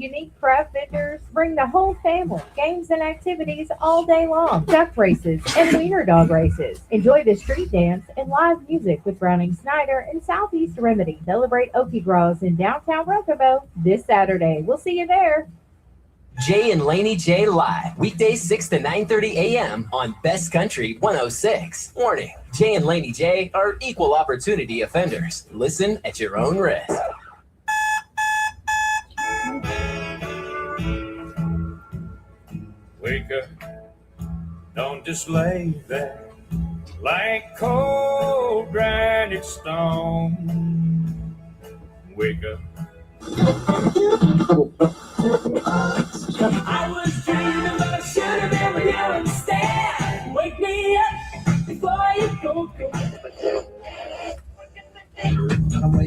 Unique craft vendors bring the whole family. Games and activities all day long. Duck races and wiener dog races. Enjoy the street dance and live music with Browning Snyder and Southeast Remedy. Celebrate Okie Draws in downtown Rokovo this Saturday. We'll see you there. Jay and Laney J live, weekdays 6 to 9:30 a.m. on Best Country 106. Warning, Jay and Laney J are equal opportunity offenders. Listen at your own risk. Wake up, don't just lay there like cold granite stone. Wake up. I was dreaming, but I should have been with you instead. Wake me up before you go.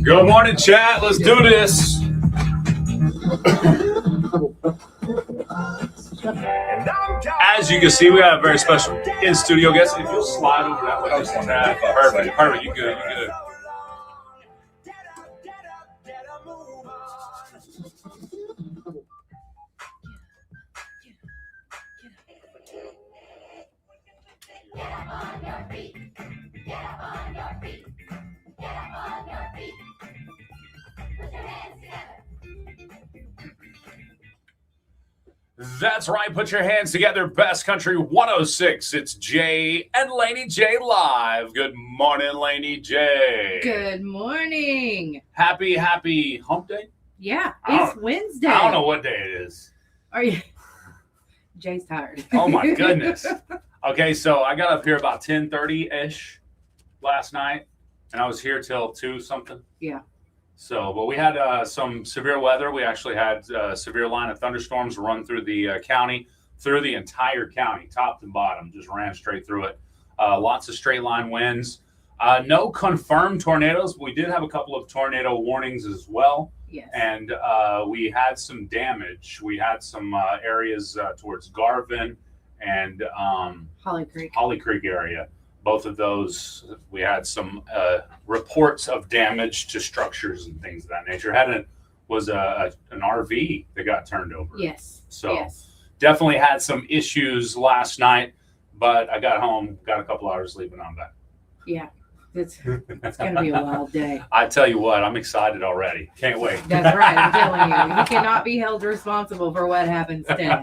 Good morning, chat. Let's do this. As you can see, we got a very special in-studio guest. If you'll slide over that way, perfect. You good. That's right. Put your hands together. Best Country 106. It's Jay and Laney J live. Good morning, Laney J. Good morning. Happy hump day? Yeah, it's Wednesday. I don't know what day it is. Are you? Jay's tired. Oh, my goodness. Okay, so I got up here about 10:30-ish last night, and I was here till 2 something. Yeah. So, but we had some severe weather. We actually had a severe line of thunderstorms run through the county, through the entire county, top to bottom, just ran straight through it. Lots of straight line winds. No confirmed tornadoes. We did have a couple of tornado warnings as well. Yes. And we had some damage. We had some areas towards Garvin and Holly Creek area. Both of those, we had some reports of damage to structures and things of that nature. Was an RV that got turned over. Yes. So definitely had some issues last night, but I got home, got a couple hours sleep, and I'm back. Yeah, it's going to be a wild day. I tell you what, I'm excited already. Can't wait. That's right. I'm telling you, you cannot be held responsible for what happens today.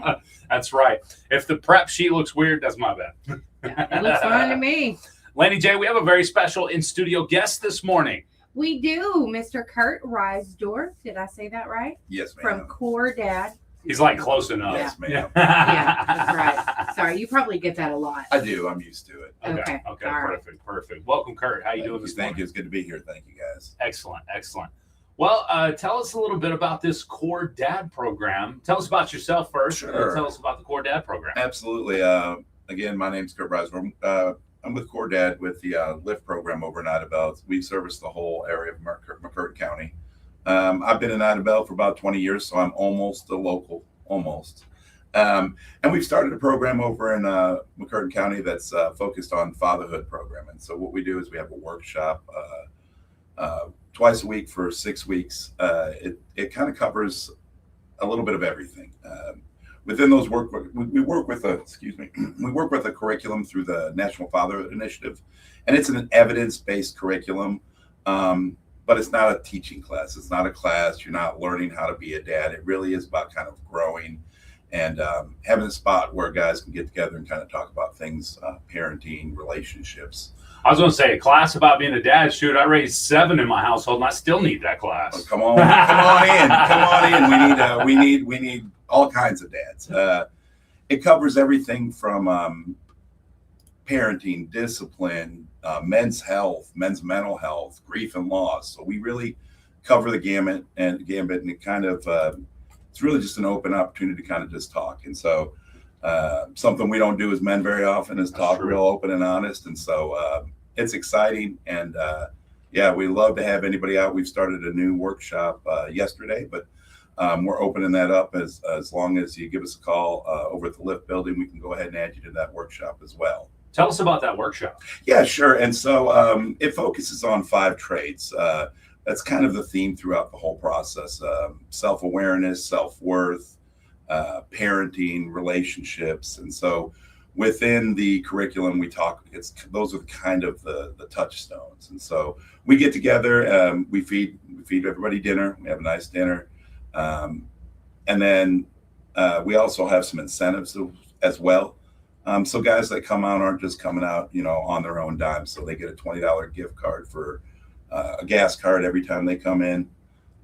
That's right. If the prep sheet looks weird, that's my bad. Yeah, it looks fine to me. Laney J, we have a very special in-studio guest this morning. We do. Mr. Kurt Reisdorf. Did I say that right? Yes, ma'am. From Core Dad. He's like close enough. Yes, ma'am. Yeah, that's right. Sorry, you probably get that a lot. I do. I'm used to it. Okay. Perfect. Welcome, Kurt. How you doing this morning? Thank you. It's good to be here. Thank you, guys. Excellent. Well, tell us a little bit about this Core Dad program. Tell us about yourself first. Sure. And then tell us about the Core Dad program. Absolutely. Again, my name's Kurt Reisdorf. I'm with Core Dad with the LIFT program over in Idabel. We service the whole area of McCurtain County. I've been in Idabel for about 20 years, so I'm almost a local, almost. And we've started a program over in McCurtain County that's focused on fatherhood program. And so what we do is we have a workshop twice a week for 6 weeks. It kind of covers a little bit of everything. Within those we work with a curriculum through the National Fatherhood Initiative, and it's an evidence-based curriculum, but it's not a teaching class. It's not a class. You're not learning how to be a dad. It really is about kind of growing and having a spot where guys can get together and kind of talk about things, parenting, relationships. I was going to say a class about being a dad. Shoot, I raised 7 in my household, and I still need that class. Oh, come on in. We need all kinds of dads. It covers everything from parenting, discipline, men's health, men's mental health, grief and loss. So we really cover the gambit, and it kind of it's really just an open opportunity to kind of just talk. And so something we don't do as men very often is talk real open and honest. And so it's exciting. And we love to have anybody out. We've started a new workshop yesterday, but we're opening that up as long as you give us a call over at the LIFT building. We can go ahead and add you to that workshop as well. Tell us about that workshop. Yeah, sure. And so it focuses on 5 trades. that's kind of the theme throughout the whole process. Self-awareness, self-worth, parenting, relationships. And so within the curriculum, those are kind of the touchstones. And so we get together, we feed everybody dinner. We have a nice dinner. And then we also have some incentives as well. So guys that come out aren't just coming out, on their own dime. So they get a $20 gift card for a gas card every time they come in.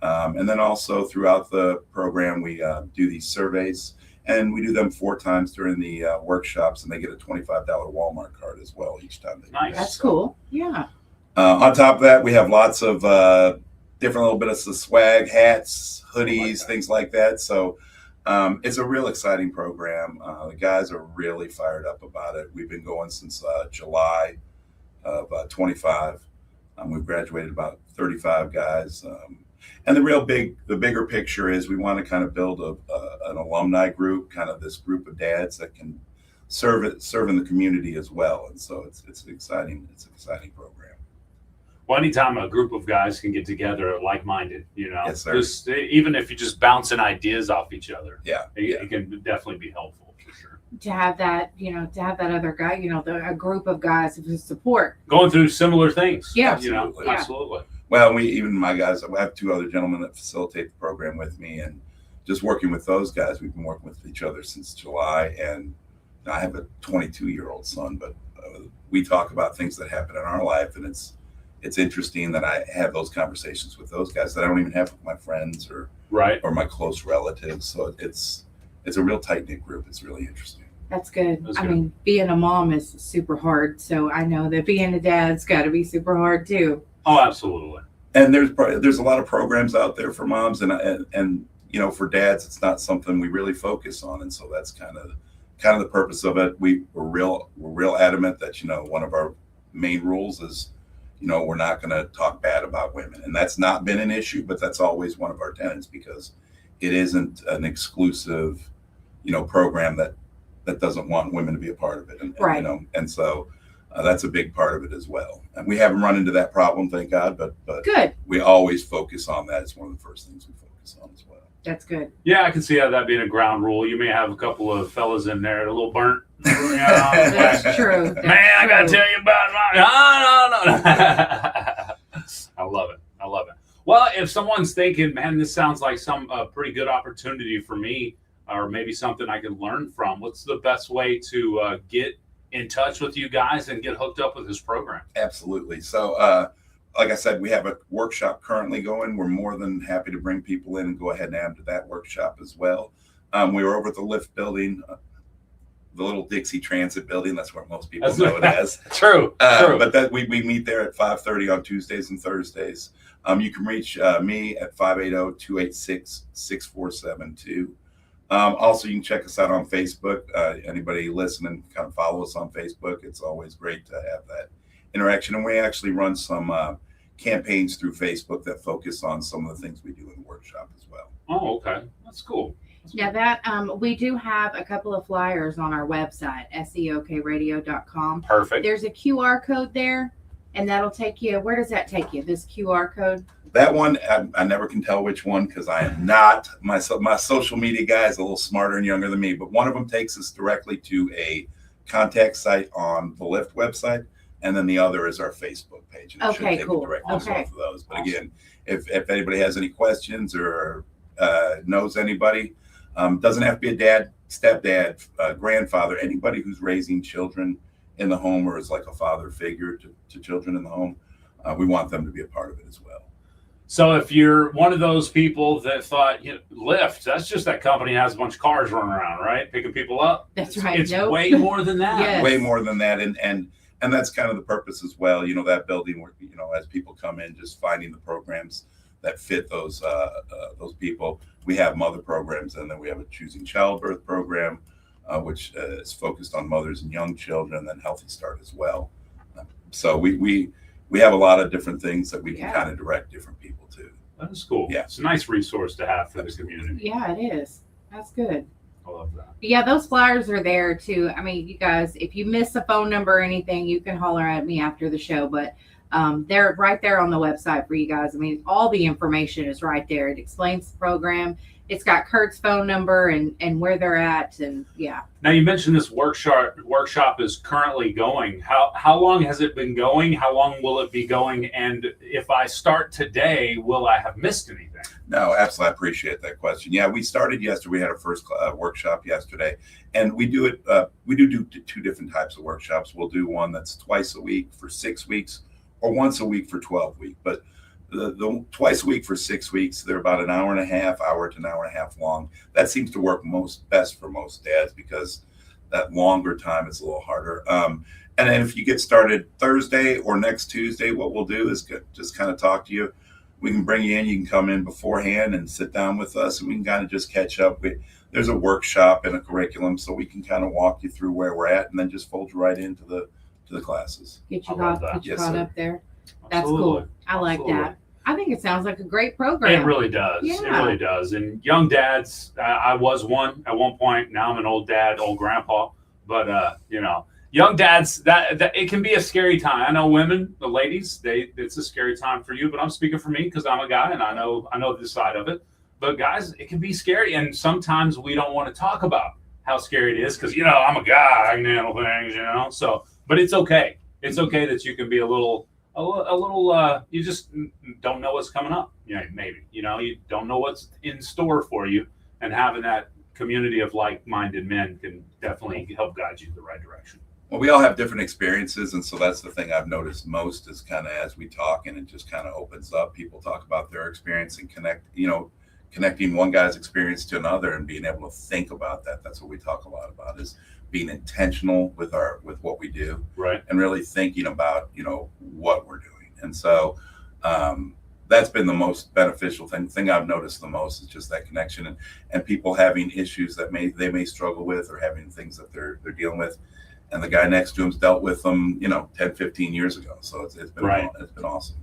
And then also throughout the program, we do these surveys, and we do them 4 times during the workshops, and they get a $25 Walmart card as well each time. Nice. That's cool. Yeah. On top of that, we have lots of different little bits of swag, hats, hoodies, things like that. So it's a real exciting program. The guys are really fired up about it. We've been going since July of 25. We've graduated about 35 guys. And the bigger picture is we want to kind of build an alumni group, kind of this group of dads that can serve in the community as well. And so it's an exciting program. Well, anytime a group of guys can get together, like-minded, Yes, sir. just even if you're just bouncing ideas off each other, Yeah. it can definitely be helpful for sure. To have that, to have that other guy, a group of guys to support. Going through similar things. Yeah. Absolutely. Yeah. Absolutely. Well, even my guys, I have 2 other gentlemen that facilitate the program with me, and just working with those guys, we've been working with each other since July. And I have a 22-year-old son, but we talk about things that happen in our life, and it's interesting that I have those conversations with those guys that I don't even have with my friends or my close relatives. So it's a real tight-knit group. It's really interesting. That's good. That's I good. mean, being a mom is super hard. So I know that being a dad's got to be super hard too. Oh, absolutely. And there's a lot of programs out there for moms, and for dads, it's not something we really focus on. And so that's kind of the purpose of it. We're real adamant that, one of our main rules is, we're not going to talk bad about women. And that's not been an issue, but that's always one of our tenets, because it isn't an exclusive, program that doesn't want women to be a part of it. And, Right. And so that's a big part of it as well. And we haven't run into that problem, thank God, but Good. we always focus on that. It's one of the first things we focus on as well. That's good. Yeah, I can see how that being a ground rule. You may have a couple of fellas in there a little burnt. That's true. Man, I gotta tell you about my. No. I love it. Well, if someone's thinking, man, this sounds like some pretty good opportunity for me, or maybe something I could learn from, what's the best way to get in touch with you guys and get hooked up with this program? Absolutely. So, like I said, we have a workshop currently going. We're more than happy to bring people in and go ahead and add to that workshop as well. We were over at the Lift building, the little Dixie Transit building. That's what most people know it as. True. But that we meet there at 5:30 on Tuesdays and Thursdays. You can reach me at 580-286-6472. Also, you can check us out on Facebook. Anybody listening, kind of follow us on Facebook. It's always great to have that interaction. And we actually run some campaigns through Facebook that focus on some of the things we do in the workshop as well. Oh, okay. That's cool. Yeah, that we do have a couple of flyers on our website, seokradio.com. Perfect. There's a QR code there, and that'll take you. Where does that take you? This QR code? That one, I never can tell which one, because I am not, my social media guy is a little smarter and younger than me, but one of them takes us directly to a contact site on the Lyft website, and then the other is our Facebook page. And it should take you directly to both of those. But again, if anybody has any questions or knows anybody, doesn't have to be a dad, stepdad, grandfather, anybody who's raising children in the home or is like a father figure to children in the home, we want them to be a part of it as well. So if you're one of those people that thought, Lyft, that's just that company has a bunch of cars running around, right? Picking people up. That's right. It's way more than that. Yes. Way more than that. And that's kind of the purpose as well. That building where, as people come in, just finding the programs that fit those people. We have mother programs, and then we have a choosing childbirth program, which is focused on mothers and young children, and then Healthy Start as well. So we have a lot of different things that we can kind of direct different people to. That is cool. Yeah. It's a nice resource to have for the community. Yeah, it is. That's good. I love that. Yeah, those flyers are there too. I mean, you guys, if you miss a phone number or anything, you can holler at me after the show. But They're right there on the website for you guys. I mean, all the information is right there. It explains the program. It's got Kurt's phone number and where they're at, and yeah. Now you mentioned this workshop is currently going. How long has it been going? How long will it be going? And if I start today, will I have missed anything? No, absolutely. I appreciate that question. Yeah, we started yesterday. We had our first workshop yesterday, and we do it. We do two different types of workshops. We'll do one that's twice a week for 6 weeks, or once a week for 12 weeks. But the twice a week for 6 weeks, they're about an hour to an hour and a half long. That seems to work best for most dads because that longer time is a little harder. And then if you get started Thursday or next Tuesday, what we'll do is just kind of talk to you. We can bring you in. You can come in beforehand and sit down with us, and we can kind of just catch up. There's a workshop and a curriculum, so we can kind of walk you through where we're at, and then just fold you right into the classes. Get you I love caught, that. get you Yes, caught sir. up there. That's Absolutely. cool. I like Absolutely. that. I think it sounds like a great program. It really does. It Yeah. really does. And young dads, I was one at one point. Now I'm an old dad, old grandpa. But young dads, that it can be a scary time. I know women, the ladies, it's a scary time for you. But I'm speaking for me because I'm a guy and I know this side of it. But guys, it can be scary, and sometimes we don't want to talk about how scary it is because I'm a guy, I can handle things, So, but it's okay. It's okay that you can be a little. You just don't know what's coming up. Maybe you don't know what's in store for you, and having that community of like-minded men can definitely help guide you in the right direction. Well, we all have different experiences, and so that's the thing I've noticed most is kind of as we talk, and it just kind of opens up. People talk about their experience and connecting one guy's experience to another and being able to think about that. That's what we talk a lot about, is being intentional with what we do, Right. and really thinking about what we're doing. And so that's been the most beneficial thing I've noticed the most is just that connection and people having issues that they may struggle with, or having things that they're dealing with, and the guy next to him's dealt with them 10, 15 years ago. So it's been Right. It's been awesome.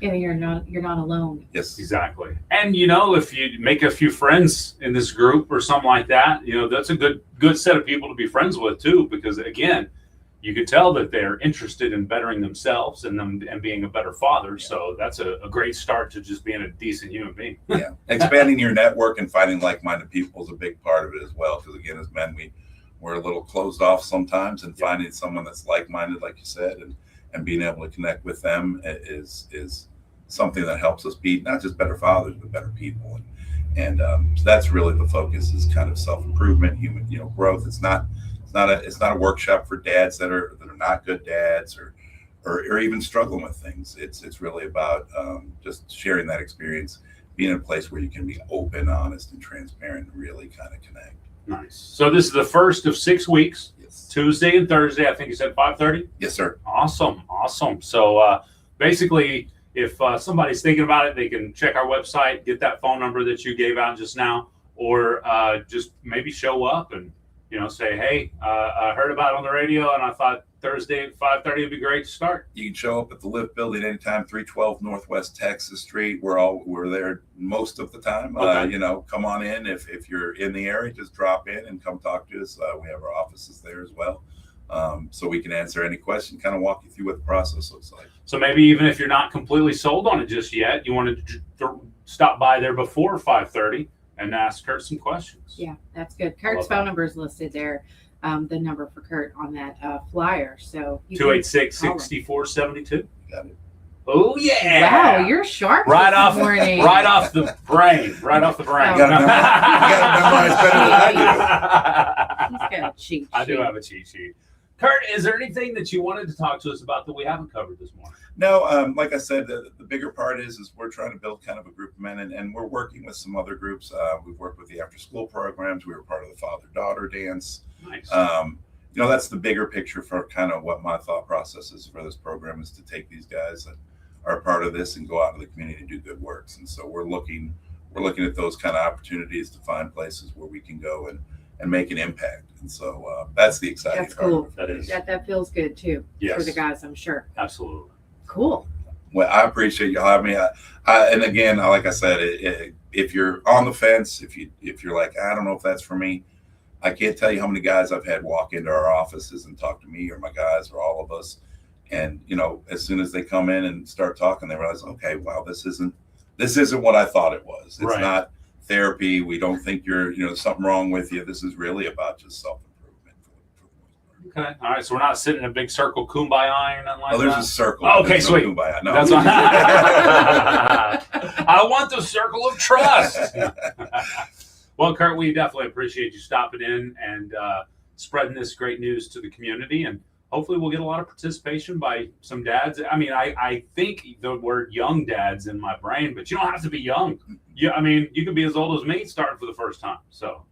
Yeah, you're not alone. Yes. Exactly. And if you make a few friends in this group or something like that, that's a good set of people to be friends with too, because again, you can tell that they're interested in bettering themselves and being a better father. Yeah. So that's a great start to just being a decent human being. Yeah. Expanding your network and finding like-minded people is a big part of it as well. Because again, as men, we're a little closed off sometimes, and finding someone that's like-minded, like you said, and being able to connect with them is something that helps us be not just better fathers, but better people. And so that's really the focus, is kind of self-improvement, human, growth. It's not a workshop for dads that are not good dads or even struggling with things. It's really about just sharing that experience, being in a place where you can be open, honest, and transparent, and really kind of connect. Nice. So this is the first of 6 weeks. Yes. Tuesday and Thursday. I think you said 5:30. Yes, sir. Awesome. So basically, if somebody's thinking about it, they can check our website, get that phone number that you gave out just now, or just maybe show up and say, hey, I heard about it on the radio, and I thought Thursday at 5:30 would be great to start. You can show up at the Lift Building anytime, 312 Northwest Texas Street. We're there most of the time. Okay. Come on in if you're in the area. Just drop in and come talk to us. We have our offices there as well, so we can answer any question, kind of walk you through what the process looks like. So maybe even if you're not completely sold on it just yet, you want to stop by there before 5:30 and ask Kurt some questions. Yeah, that's good. Kurt's phone number is listed there. The number for Kurt on that flyer. So 286-6472. Got it. Oh yeah! Wow, you're sharp. Right this off, morning. right off the brain. Right off the brain. You gotta memorize better than I He's got a cheat sheet. I do have a cheat sheet. Kurt, is there anything that you wanted to talk to us about that we haven't covered this morning? No, like I said, the bigger part is we're trying to build kind of a group of men, and we're working with some other groups. We've worked with the after-school programs. We were part of the father-daughter dance. Nice. That's the bigger picture for kind of what my thought process is for this program, is to take these guys that are part of this and go out in the community and do good works. And so we're looking at those kind of opportunities to find places where we can go and make an impact. And so that's the exciting That's part. cool. That is. That feels good too. Yes. For the guys, I'm sure. Absolutely. Cool. Well, I appreciate you having me. And again, like I said, if you're on the fence, if you're like, I don't know if that's for me, I can't tell you how many guys I've had walk into our offices and talk to me or my guys or all of us And as soon as they come in and start talking, they realize, okay, wow, this isn't what I thought it was. It's Right. not therapy. We don't think you're something wrong with you. This is really about just self-improvement. Okay. All right. So we're not sitting in a big circle kumbaya or nothing like Oh, there's that. a circle. Oh, okay, There's no sweet. kumbaya. No. That's I want the circle of trust. Well, Kurt, we definitely appreciate you stopping in and spreading this great news to the community, and hopefully we'll get a lot of participation by some dads. I mean, I think the word young dad's in my brain, but you don't have to be young. I mean, you can be as old as me starting for the first time. So,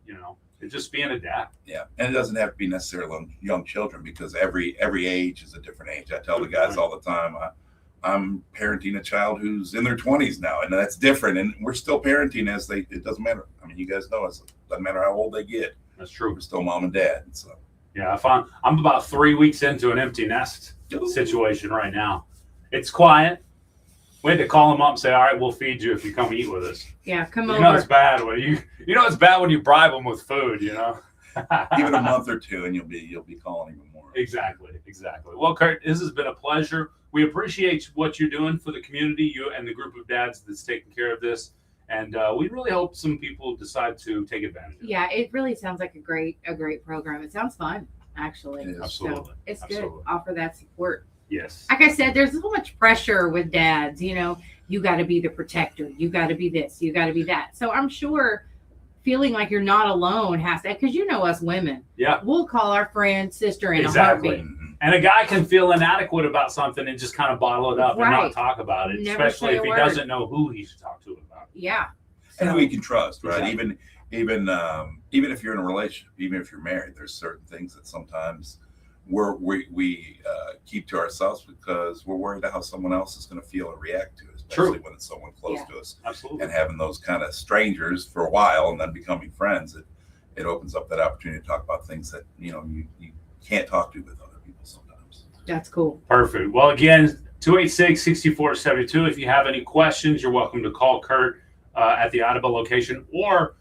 it's just being a dad. Yeah, and it doesn't have to be necessarily young children, because every age is a different age. I tell the guys all the time, I'm parenting a child who's in their 20s now, and that's different. And we're still parenting it doesn't matter. I mean, you guys know it doesn't matter how old they get. That's true. We're still mom and dad. So Yeah, I'm about 3 weeks into an empty nest situation right now. It's quiet. We had to call them up and say, all right, we'll feed you if you come eat with us. Yeah, come You know over. it's bad when it's bad when you bribe them with food, give it a month or two, and you'll be calling even more. Exactly. Well, Kurt, this has been a pleasure. We appreciate what you're doing for the community, you and the group of dads that's taking care of this. And we really hope some people decide to take advantage of it. Yeah, it really sounds like a great program. It sounds fun, actually. It is. Absolutely. So it's Absolutely. good. Offer that support. Yes. Like I said, there's so much pressure with dads. You got to be the protector. You got to be this. You got to be that. So I'm sure feeling like you're not alone has to, because us women. Yeah. We'll call our friend, sister in Exactly. a heartbeat. And a guy can feel inadequate about something and just kind of bottle it up and Right. not talk about it, Never especially say if a he word. doesn't know who he should talk to about it. Yeah. And So- who you can trust, right? Exactly. Even if you're in a relationship, even if you're married, there's certain things that sometimes we keep to ourselves because we're worried about how someone else is going to feel or react to it, especially when it's someone close Yeah. to us. Absolutely. And having those kind of strangers for a while and then becoming friends, it opens up that opportunity to talk about things that you can't talk to with other people sometimes. That's cool. Perfect. Well, again, 286-6472. If you have any questions, you're welcome to call Kurt at the Idabel location, or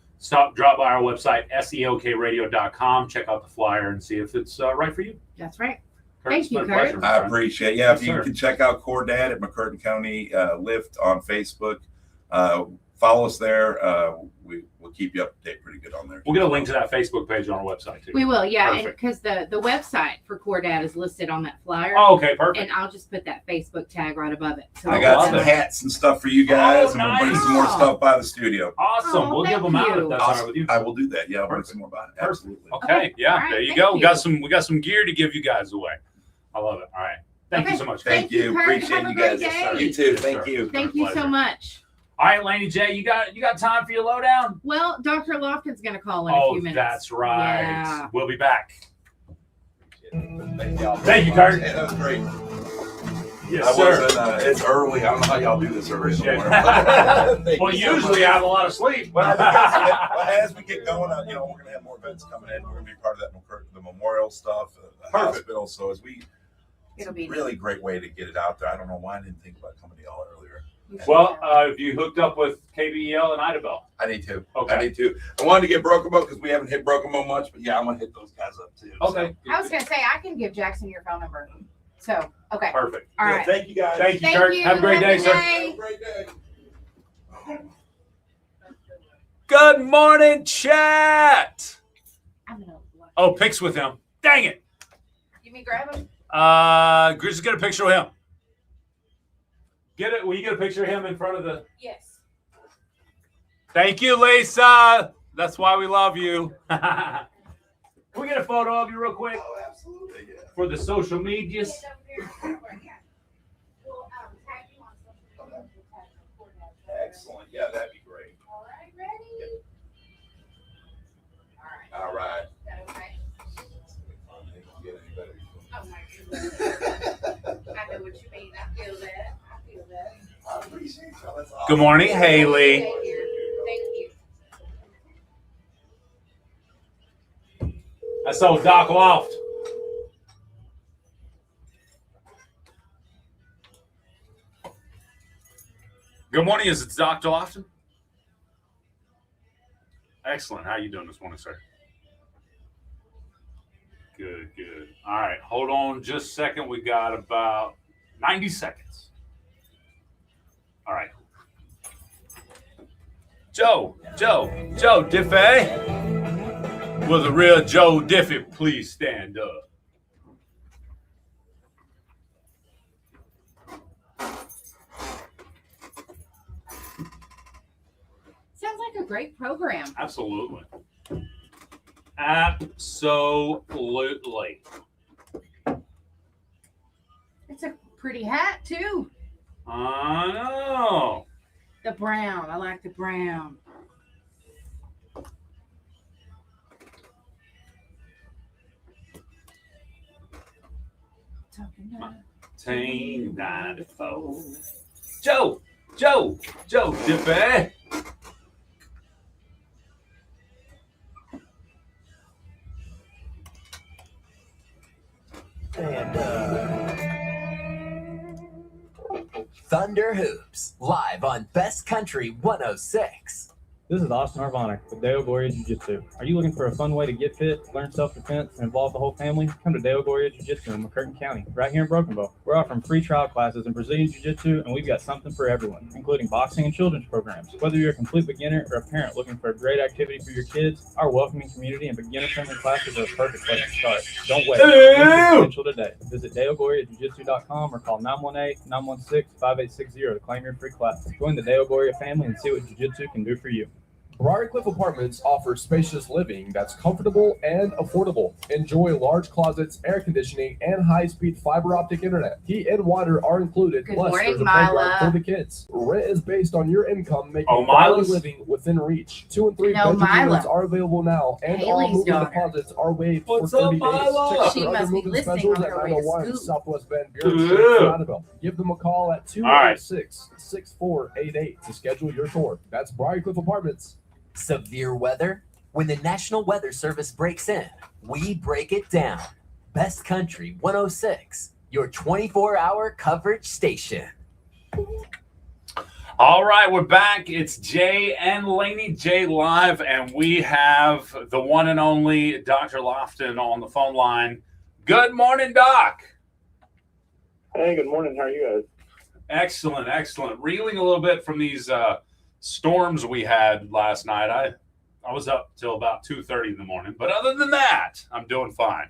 drop by our website, seokradio.com. Check out the flyer and see if it's right for you. That's right. Kurt, Thank it's been you, a Kurt. pleasure, my I friend. appreciate it. Yeah, Yes, if you sir. can check out Core Dad at McCurtain County Lift on Facebook. Follow us there. We'll keep you up to date pretty good on there. We'll get a link to that Facebook page on our website, too. We will, yeah, Perfect. because the website for Core Dad is listed on that flyer. Oh, okay, perfect. And I'll just put that Facebook tag right above it. So I got love some it. hats and stuff for you guys, Oh, and we'll bring nice. some more stuff by the studio. Awesome. Oh, We'll give thank them out you. if that's all right with you. I will do that. Yeah, I'll bring Perfect. some more by. Perfect. Absolutely. Okay, yeah, All right, there you thank go. you. We got some gear to give you guys away. I love it. All right. Thank you Okay. so much. Thank you, Kurt. Appreciate Have a you great guys. day. You too. Yes, Thank sir. you. It's been a Thank you so pleasure. much. All right, Laney J, you got time for your lowdown? Well, Dr. Lofton's going to call in a few minutes. That's right. Yeah. We'll be back. Thank y'all. Thank you, Kurt. Yeah, that was great. Yes, I sir. wasn't. It's early. I don't know how y'all do this early in the Appreciate morning. Thank Well, you so usually much. I have a lot of sleep. Well, as we get going, we're going to have more events coming in. We're going to be part of the memorial stuff, the Perfect. hospital. So it's It'll a be really great way to get it out there. I don't know why I didn't think about coming to y'all earlier. Well, have you hooked up with KBEL and Idabel? I need to. Okay. I need to. I wanted to get Broken Bow because we haven't hit Broken Bow much, but yeah, I'm going to hit those guys up too. Okay. I was going to say, I can give Jackson your phone number. So, okay. Perfect. All Yeah, right. thank you guys. Thank you, Thank Kurt. you. Have a great day, Have a sir. good day. Have a great day. Good morning, chat. I'm going to Oh, pics with him. Dang it. Give me grab him. Just get a picture of him. Get it? Will you get a picture of him in front of the? Yes. Thank you, Lisa. That's why we love you. Can we get a photo of you real quick Oh, absolutely. Yeah. for the social medias? Excellent. Yeah, that'd be great. All right, ready? All right. Is that okay? Get any better. Oh my goodness. I know what you mean. I feel that. I appreciate y'all. That's awesome. Good morning, Haley. Thank you. That's old Doc Loft. Good morning. Is it Dr. Lofton? Excellent. How you doing this morning, sir? Good, good. All right, hold on just a second. We got about 90 seconds. All right. Joe Diffie. Will the real Joe Diffie please stand up? Sounds like a great program. Absolutely. Absolutely. It's a pretty hat too. I know. The brown. I like the brown. Team 94. Joe Diffie. Thunder Hoops, live on Best Country 106. This is Austin Arvonic with Deo Gloria Jiu-Jitsu. Are you looking for a fun way to get fit, learn self-defense, and involve the whole family? Come to Deo Gloria Jiu-Jitsu in McCurtain County, right here in Broken Bow. We're offering free trial classes in Brazilian Jiu-Jitsu, and we've got something for everyone, including boxing and children's programs. Whether you're a complete beginner or a parent looking for a great activity for your kids, our welcoming community and beginner-friendly classes are a perfect place to start. Don't wait. Potential today. Visit DeoGloriaJiu-Jitsu.com or call 918-916-5860 to claim your free class. Join the Deo Gloria family and see what Jiu-Jitsu can do for you. Briar Cliff Apartments offers spacious living that's comfortable and affordable. Enjoy large closets, air conditioning, and high-speed fiber optic internet. Heat and water are included, Good plus morning, there's a playground Mila. for the kids. Rent is based on your income, making Oh, quality Mila's? living within reach. 2 and 3 No, bedroom Mila. units are available now, and all Haley's moving daughter. deposits are waived What's for 30 up, days. Mila? Check out She their must other be moving listening specials on at her way to 901 school. Southwest Bend, Good. Bureau. Give them a call at right. 206-6488 to schedule your tour. That's Briar Cliff Apartments. Severe weather? When the National Weather Service breaks in, we break it down. Best Country 106, your 24-hour coverage station. All right, we're back. It's Jay and Laney J live, and we have the one and only Dr. Lofton on the phone line. Good morning, Doc. Hey, good morning. How are you guys? Excellent, excellent. Reeling a little bit from these storms we had last night. I was up till about 2:30 in the morning, but other than that, I'm doing fine.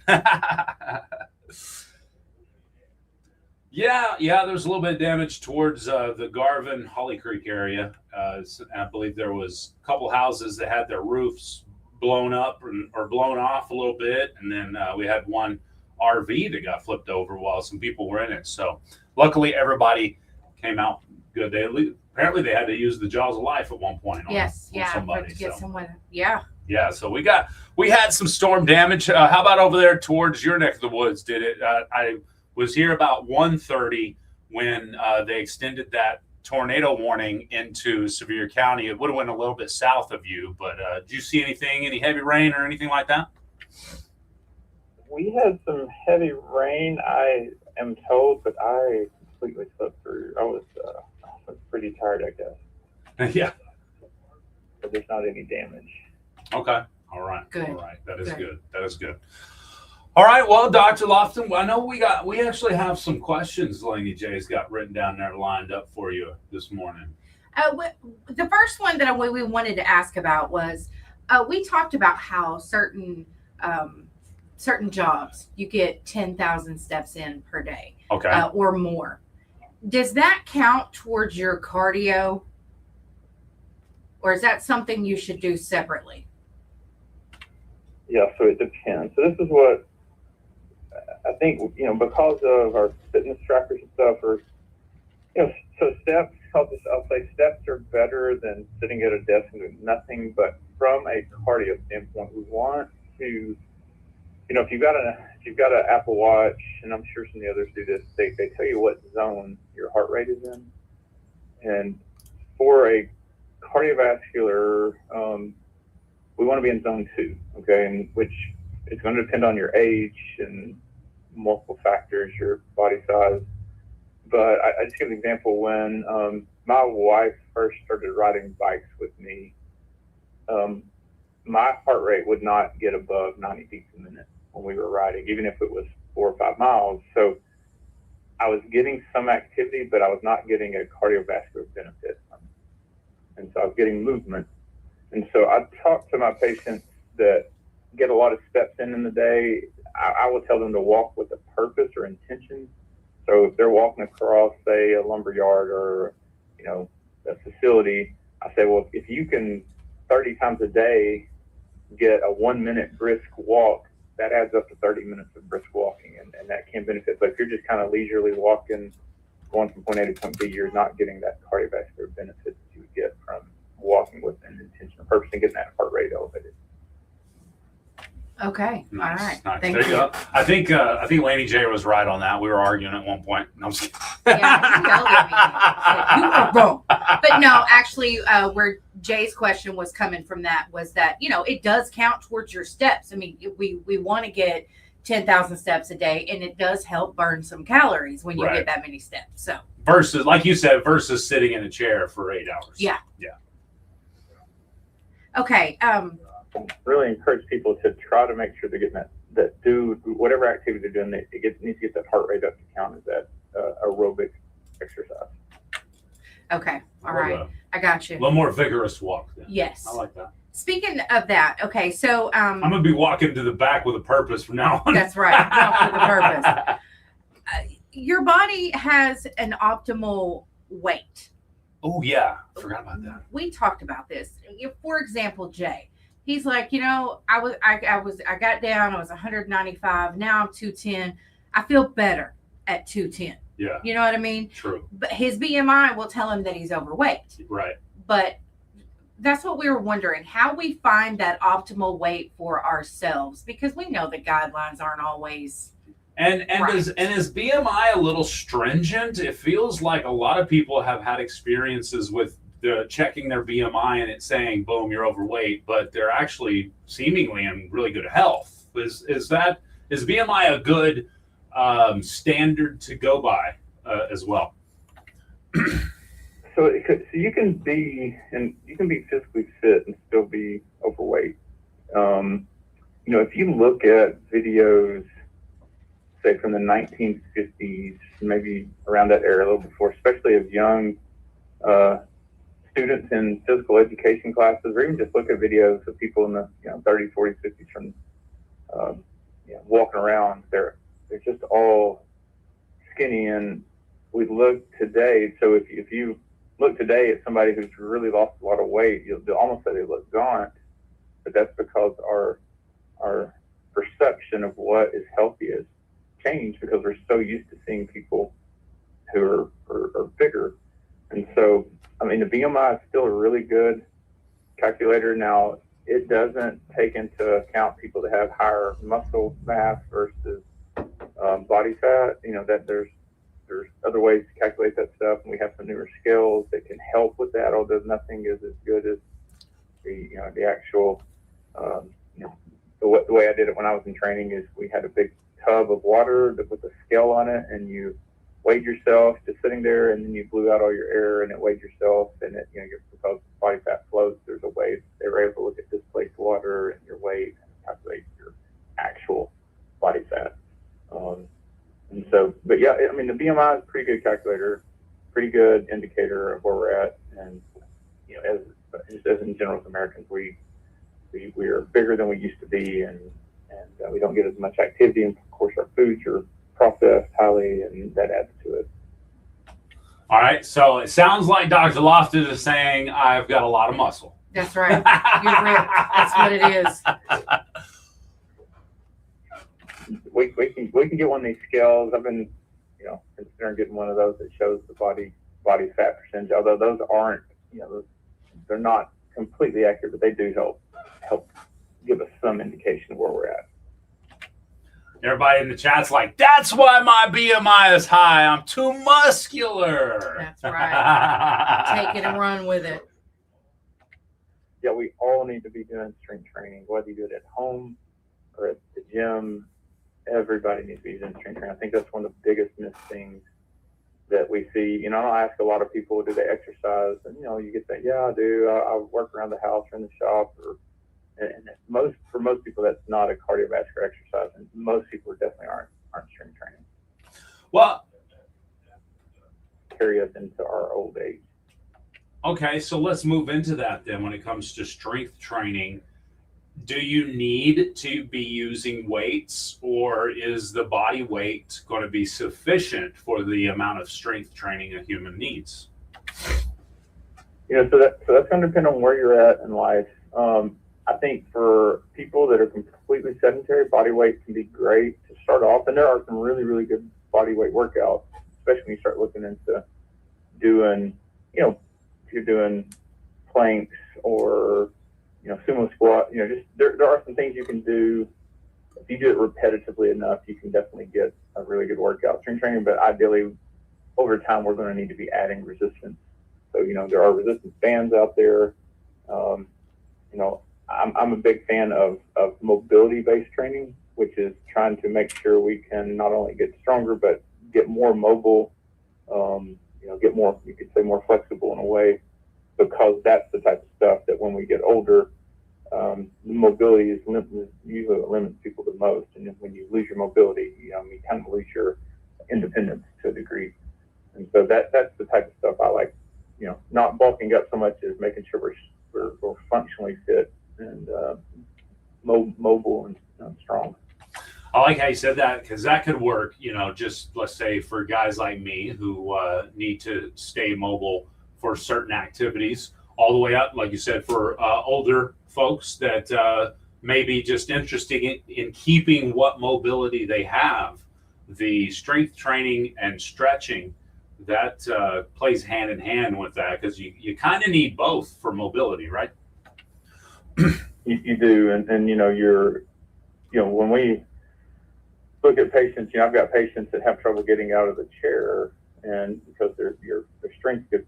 Yeah, there's a little bit of damage towards the Garvin, Holly Creek area. I believe there was a couple houses that had their roofs blown up or blown off a little bit, and then we had one RV that got flipped over while some people were in it. So luckily, everybody came out good. Apparently they had to use the jaws of life at one point. On somebody. To get someone. Yeah. Yeah, so we had some storm damage. How about over there towards your neck of the woods? Did it? I was here about 1:30 when they extended that tornado warning into Sevier County. It would have went a little bit south of you, but did you see anything, any heavy rain or anything like that? We had some heavy rain, I am told, but I completely slept through. I was pretty tired, I guess. Yeah. But there's not any damage. Okay. All right. Good. All right. That is Good. good. That is good. All right. Well, Dr. Lofton, I know we actually have some questions Laney J's got written down there lined up for you this morning. The first one that we wanted to ask about was we talked about how certain jobs you get 10,000 steps in per day Okay. or more. Does that count towards your cardio, or is that something you should do separately? Yeah, so it depends. So this is what I think, because of our fitness trackers and stuff, so steps, I'll say steps are better than sitting at a desk and doing nothing, but from a cardio standpoint, we want to, if you've got an Apple Watch, and I'm sure some of the others do this, they tell you what zone your heart rate is in. And for a cardiovascular, we want to be in zone 2, okay, and which is going to depend on your age and multiple factors, your body size. But I just give an example. When my wife first started riding bikes with me, my heart rate would not get above 90 beats a minute when we were riding, even if it was 4 or 5 miles. So I was getting some activity, but I was not getting a cardiovascular benefit from it. And so I was getting movement. And so I talk to my patients that get a lot of steps in the day. I will tell them to walk with a purpose or intention. So if they're walking across, say, a lumber yard or, a facility, I say, well, if you can 30 times a day get a 1 minute brisk walk, that adds up to 30 minutes of brisk walking, and that can benefit. But if you're just kind of leisurely walking, going from point A to point B, you're not getting that cardiovascular benefit that you would get from walking with an intention or purpose and getting that heart rate elevated. Okay. Nice, All right. nice. Thank There you go. I think Laney J was right on that. We were arguing at one point. No, I'm just kidding. Yeah, he yelled at me. You were wrong. But no, actually, where Jay's question was coming from that was that, it does count towards your steps. I mean, we want to get 10,000 steps a day, and it does help burn some calories when you Right. get that many steps. So Versus, like you said, versus sitting in a chair for 8 hours. Yeah. Yeah. okay. Really encourage people to try to make sure they're getting that do whatever activity they're doing, needs to get that heart rate up to count as that aerobic exercise. Okay. All I love right. that. I got A you. little more vigorous walk. Then. Yes. I like that. Speaking of that, okay, so I'm gonna be walking to the back with a purpose from now on. that's right. Walk with a purpose. Your body has an optimal weight. Oh yeah, forgot about that. We talked about this. For example, Jay, he's like, I got down. I was 195. Now I'm 210. I feel better at 210. Yeah, You know what I mean? true. But his BMI will tell him that he's overweight. Right. But that's what we were wondering, how we find that optimal weight for ourselves, because we know the guidelines aren't always. And Right. is BMI a little stringent? It feels like a lot of people have had experiences with checking their BMI and it saying, boom, you're overweight, but they're actually seemingly in really good health. Is BMI a good standard to go by as well? So you can be physically fit and still be overweight. If you look at videos, say from the 1950s, maybe around that era, a little before, especially of young students in physical education classes, or even just look at videos of people in the 30s, 40s, 50s from walking around. They're just all skinny, and we look today. So if you look today at somebody who's really lost a lot of weight, you'll almost say they look gaunt, but that's because our perception of what is healthy has changed because we're so used to seeing people who are bigger. And so, the BMI is still a really good calculator. Now, it doesn't take into account people that have higher muscle mass versus body fat. That there's other ways to calculate that stuff, and we have some newer scales that can help with that, although nothing is as good as the actual the way I did it when I was in training is we had a big tub of water with a scale on it, and you weighed yourself just sitting there, and then you blew out all your air and it weighed yourself, and it because body fat floats, there's a way they were able to look at displaced water and your weight and calculate your actual body fat. And so, but yeah, the BMI is a pretty good calculator, pretty good indicator of where we're at. And, as in general, as Americans, we are bigger than we used to be, and we don't get as much activity. And of course, our foods are processed highly, and that adds to it. All right. So it sounds like Dr. Loftus is saying I've got a lot of muscle. That's right. You're real. That's what it is. We can get one of these scales. I've been, considering getting one of those that shows the body fat percentage. Although those aren't, they're not completely accurate, but they do help give us some indication of where we're at. Everybody in the chat's like, that's why my BMI is high. I'm too muscular. That's right. Take it and run with it. Yeah, we all need to be doing strength training, whether you do it at home or at the gym. Everybody needs to be doing strength training. I think that's one of the biggest missed things that we see. I ask a lot of people, do they exercise? And, you get that, yeah, I do. I work around the house or in the shop. For most people, that's not a cardiovascular exercise. And most people definitely aren't Well, carry us into our old age. okay, so let's move into that then. When it comes to strength training, do you need to be using weights, or is the body weight going to be sufficient for the amount of strength training a human needs? So that's going to depend on where you're at in life. I think for people that are completely sedentary, body weight can be great to start off, and there are some really, really good body weight workouts, especially when you start looking into doing, if you're doing planks or, sumo squat, just there are some things you can do. If you do it repetitively enough, you can definitely get a really good workout. Strength training, but ideally over time, we're going to need to be adding resistance. So, there are resistance bands out there. I'm a big fan of mobility-based training, which is trying to make sure we can not only get stronger, but get more mobile, get more, you could say more flexible in a way, because that's the type of stuff that when we get older, mobility is usually what limits people the most. And then when you lose your mobility, you kind of lose your independence to a degree. And so that's the type of stuff I like, not bulking up so much as making sure we're functionally fit and mobile and strong. I like how you said that, because that could work, just let's say for guys like me who need to stay mobile for certain activities, all the way up, like you said, for older folks that may be just interested in keeping what mobility they have. The strength training and stretching, that plays hand in hand with that, because you kind of need both for mobility, right? You do, and when we look at patients, I've got patients that have trouble getting out of the chair, and because their strength gets,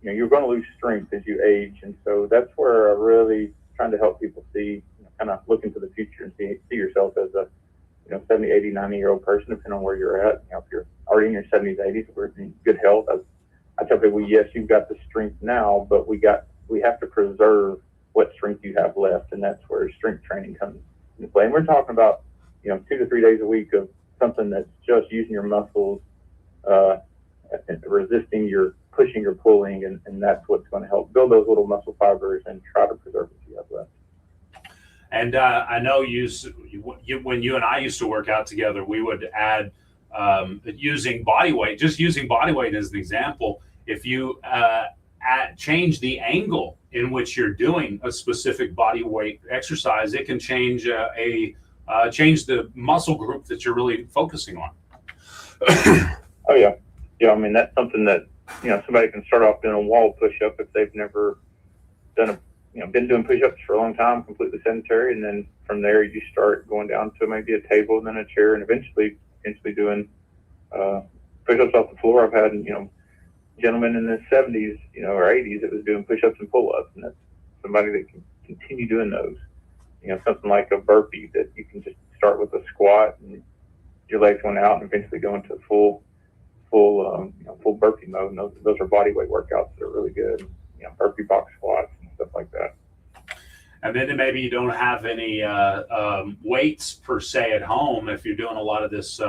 you're going to lose strength as you age, and so that's where I'm really trying to help people see, kind of look into the future and see yourself as a 70, 80, 90-year-old person, depending on where you're at. If you're already in your 70s, 80s, we're in good health. I tell people, yes, you've got the strength now, but we have to preserve what strength you have left, and that's where strength training comes into play. And we're talking about 2 to 3 days a week of something that's just using your muscles, resisting your pushing or pulling, and that's what's going to help build those little muscle fibers and try to preserve what you have left. And I know when you and I used to work out together, we would add using body weight. Just using body weight as an example, if you change the angle in which you're doing a specific body weight exercise, it can change change the muscle group that you're really focusing on. Oh yeah. That's something that somebody can start off doing a wall push-up if they've never done been doing push-ups for a long time, completely sedentary, and then from there you start going down to maybe a table and then a chair, and eventually doing push-ups off the floor. I've had gentlemen in their 70s, or 80s that was doing push-ups and pull-ups, and that's somebody that can continue doing those. Something like a burpee that you can just start with a squat and your legs going out and eventually go into full burpee mode. And those are body weight workouts that are really good. Burpee box squats and stuff like that. And then maybe you don't have any weights per se at home if you're doing a lot of this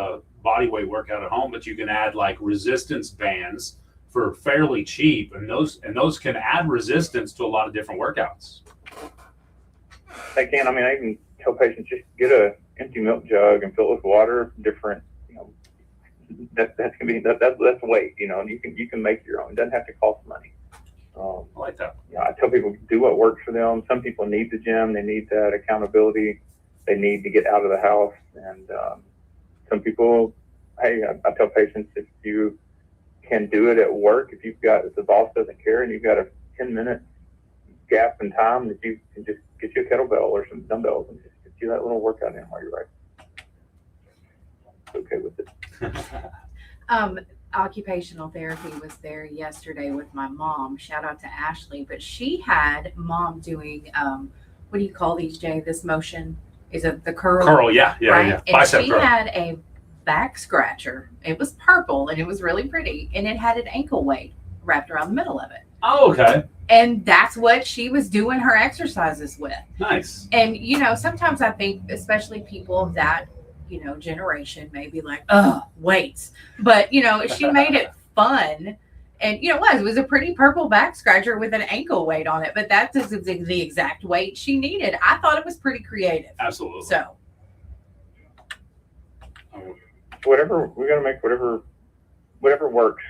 body weight workout at home, but you can add like resistance bands for fairly cheap, and those can add resistance to a lot of different workouts. They can. I even tell patients, just get an empty milk jug and fill it with water. Different, that's weight, and you can make your own. It doesn't have to cost money. I like that. I tell people, do what works for them. Some people need the gym. They need that accountability. They need to get out of the house. And some people, hey, I tell patients, if you can do it at work, if the boss doesn't care and you've got a 10-minute gap in time, that you can just get you a kettlebell or some dumbbells and just get you that little workout in while you're right. Okay with it. Occupational therapy was there yesterday with my mom. Shout out to Ashley, but she had mom doing what do you call these, Jay? This motion is it the curl? Curl, yeah. And Bicep she curl. had a back scratcher. It was purple and it was really pretty, and it had an ankle weight wrapped around the middle of it. Oh, okay. And that's what she was doing her exercises with. Nice. And sometimes I think, especially people of that generation may be like, oh, weights. But, she made it fun. And, it was a pretty purple back scratcher with an ankle weight on it. But that's the exact weight she needed. I thought it was pretty creative. Absolutely. So. Whatever, we got to make whatever works,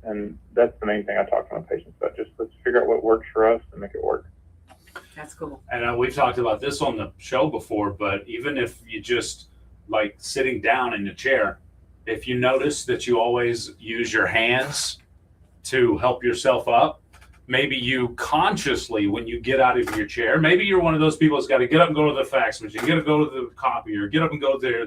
and that's the main thing I talk to my patients about. Just let's figure out what works for us and make it work. That's cool. And we've talked about this on the show before, but even if you just like sitting down in the chair, if you notice that you always use your hands to help yourself up, maybe you consciously, when you get out of your chair, maybe you're one of those people that's got to get up and go to the fax machine, got to go to the copier, get up and go there.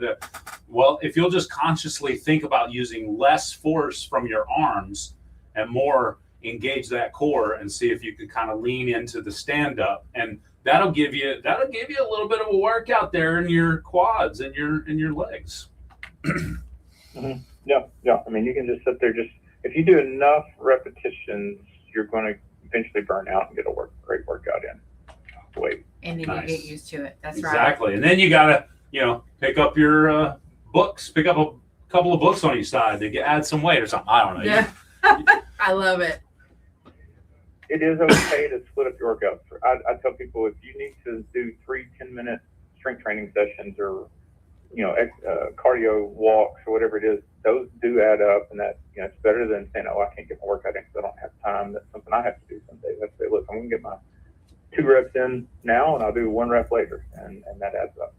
Well, if you'll just consciously think about using less force from your arms and more engage that core and see if you can kind of lean into the stand up, and that'll give you a little bit of a workout there in your quads and your legs. Mm-hmm. Yeah. I mean, you can just sit there. Just if you do enough repetitions, you're going to eventually burn out and get a great workout in. Wait. And then Nice. you get used to it. That's right. Exactly. And then you gotta, pick up your books, pick up a couple of books on each side to add some weight or something. I don't know. Yeah. I love it. It is okay to split up your workouts. I tell people, if you need to do 3 10-minute strength training sessions or cardio walks or whatever it is, those do add up, and that it's better than saying, oh, I can't get my workout in because I don't have time. That's something I have to do some days. I say, look, I'm going to get my 2 reps in now, and I'll do 1 rep later, and that adds up.